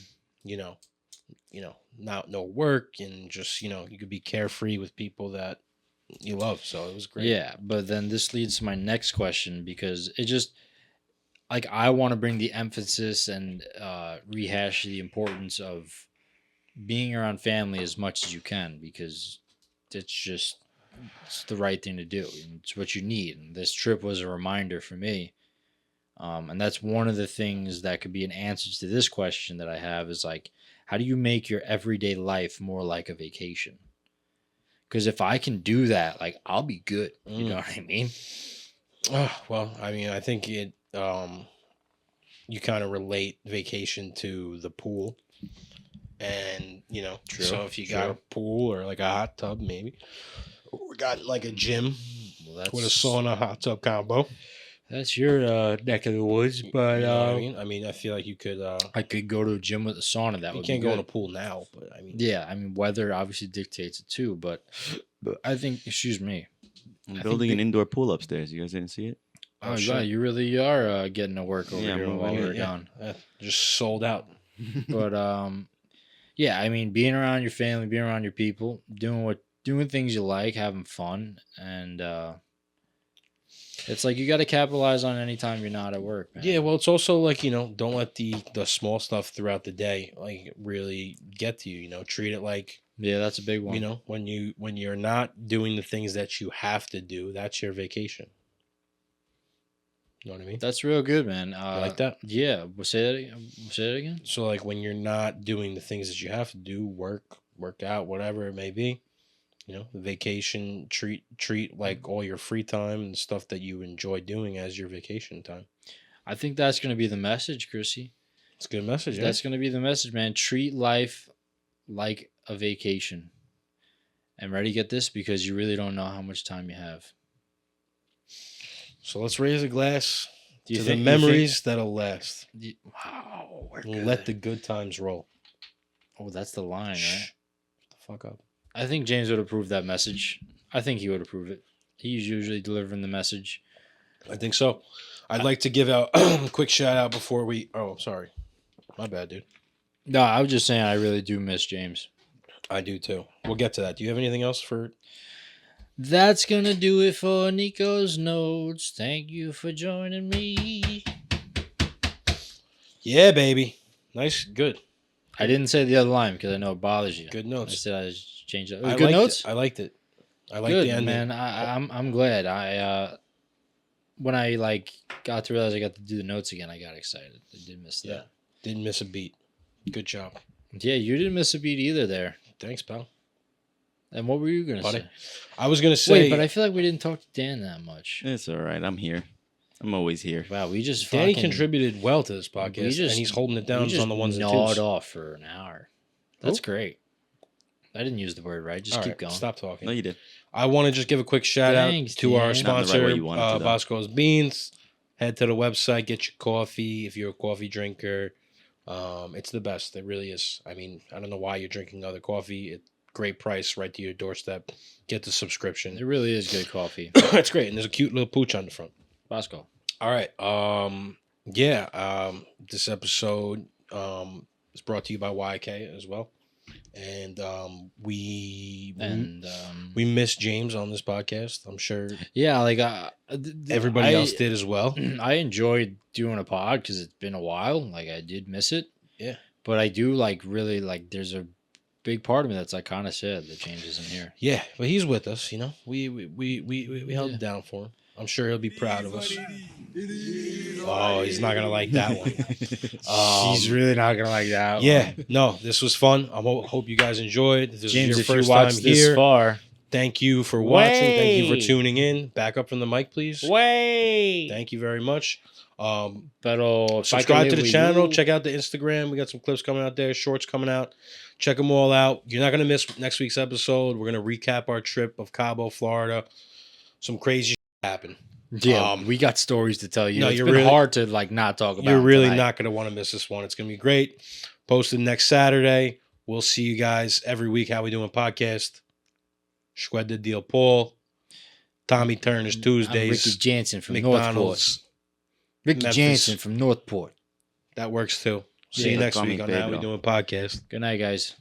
Not no work, and just you could be carefree with people that you love. So it was great. Yeah, but then this leads to my next question because it just like I want to bring the emphasis and rehash the importance of being around family as much as you can because it's just it's the right thing to do. It's what you need. And this trip was a reminder for me. And that's one of the things that could be an answer to this question that I have is like, how do you make your everyday life more like a vacation? Because if I can do that, like I'll be good. You know what I mean? Well, I mean, I think it. You kind of relate vacation to the pool, and True, so if you got a pool or like a hot tub, maybe, or we got like a gym with a sauna hot tub combo. That's your neck of the woods, but You know what I mean? I mean, I feel like you could. I could go to a gym with a sauna. That You would can't be go good. in a pool now, but I mean, Yeah, I mean weather obviously dictates it too, but I think. Excuse me. I'm building an indoor pool upstairs. You guys didn't see it? Oh, yeah, you really are getting to work over Yeah, here I'm while moving we're it, gone. just sold out. But yeah, I mean, being around your family, being around your people, doing things you like, having fun, and it's like you got to capitalize on any time you're not at work, man. Yeah, well, it's also like don't let the small stuff throughout the day like really get to you. Treat it like Yeah, that's a big one. when you're not doing the things that you have to do, that's your vacation. You know what I mean? That's real good, man. You like that? Yeah. We'll say that again. Say it again. So like when you're not doing the things that you have to do, work out, whatever it may be, the vacation, treat like all your free time and stuff that you enjoy doing as your vacation time. I think that's going to be the message, Chrissy. It's a good message. That's going to be the message, man. Treat life like a vacation. And ready to get this because you really don't know how much time you have. So let's raise a glass Do you to think the memories that'll last. Wow. And let the good times roll. Oh, that's the line, right? Shut the fuck up. I think James would approve that message. I think he would approve it. He's usually delivering the message. I think so. I'd like to give out a quick shout out before we. Oh, sorry. My bad, dude. No, I was just saying I really do miss James. I do too. We'll get to that. Do you have anything else for? That's going to do it for Nico's Notes. Thank you for joining me. Yeah, baby. Nice. Good. I didn't say the other line because I know it bothers you. Good I notes. said I changed it. I Good liked notes? It. I liked it. I liked Good, the ending. man. I'm glad. When I got to realize I got to do the notes again, I got excited. I did miss that. Yeah. Didn't miss a beat. Good job. Yeah, you didn't miss a beat either there. Thanks, pal. And what were you gonna Buddy. say? I was gonna say. Wait, but I feel like we didn't talk to Dan that much. It's all right. I'm here. I'm always here. Wow, we just Danny fucking contributed well to this podcast, and he's holding it down we just on the ones and gnawed twos. off for an hour. That's great. I didn't use the word right. Just All keep right, going. Stop talking. No, you did. I want to just give a quick shout Thanks, out to our Dan. Not in the right sponsor, way you wanted to, though. Bosco's Beans. Head to the website, get your coffee if you're a coffee drinker. It's the best. It really is. I mean, I don't know why you're drinking other coffee. Great price right to your doorstep. Get the subscription. It really is good coffee. It's great, and there's a cute little pooch on the front. Bosco. All right. This episode is brought to you by YK as well. And we missed James on this podcast. I'm sure Yeah, everybody else did as well. I enjoyed doing a pod because it's been a while. Like I did miss it. Yeah. But I do really there's a big part of me that's kind of sad that James isn't here. Yeah, but he's with us, We held it down for him. I'm sure he'll be proud of us. Oh, he's not gonna like that one. He's really not gonna like that. Yeah, no, this was fun. I hope you guys enjoyed. This James, is your if first you watched time this here. far, Thank you for watching. Thank you for Way. tuning in. Back up from the mic, please. wait. Thank you very much. Pero Subscribe to the channel. Check out the Instagram. We got some clips coming out there, shorts coming out. Check them all out. You're not gonna miss next week's episode. We're gonna recap our trip of Cabo, Florida. Some crazy shit happened. Yeah, we got stories to tell you. No, It's you're been really- hard to not talk about. You're really tonight. not gonna want to miss this one. It's gonna be great. Posted next Saturday. We'll see you guys every week. How we doing podcast? Shwed the deal, Paul. Tommy Turner's I'm Tuesdays. Ricky Jansen from Northport. McDonald's. Ricky Memphis. Jansen from Northport. That works too. See Yeah, you next call me week on How We Pedro. Doing Podcast. Good night, guys.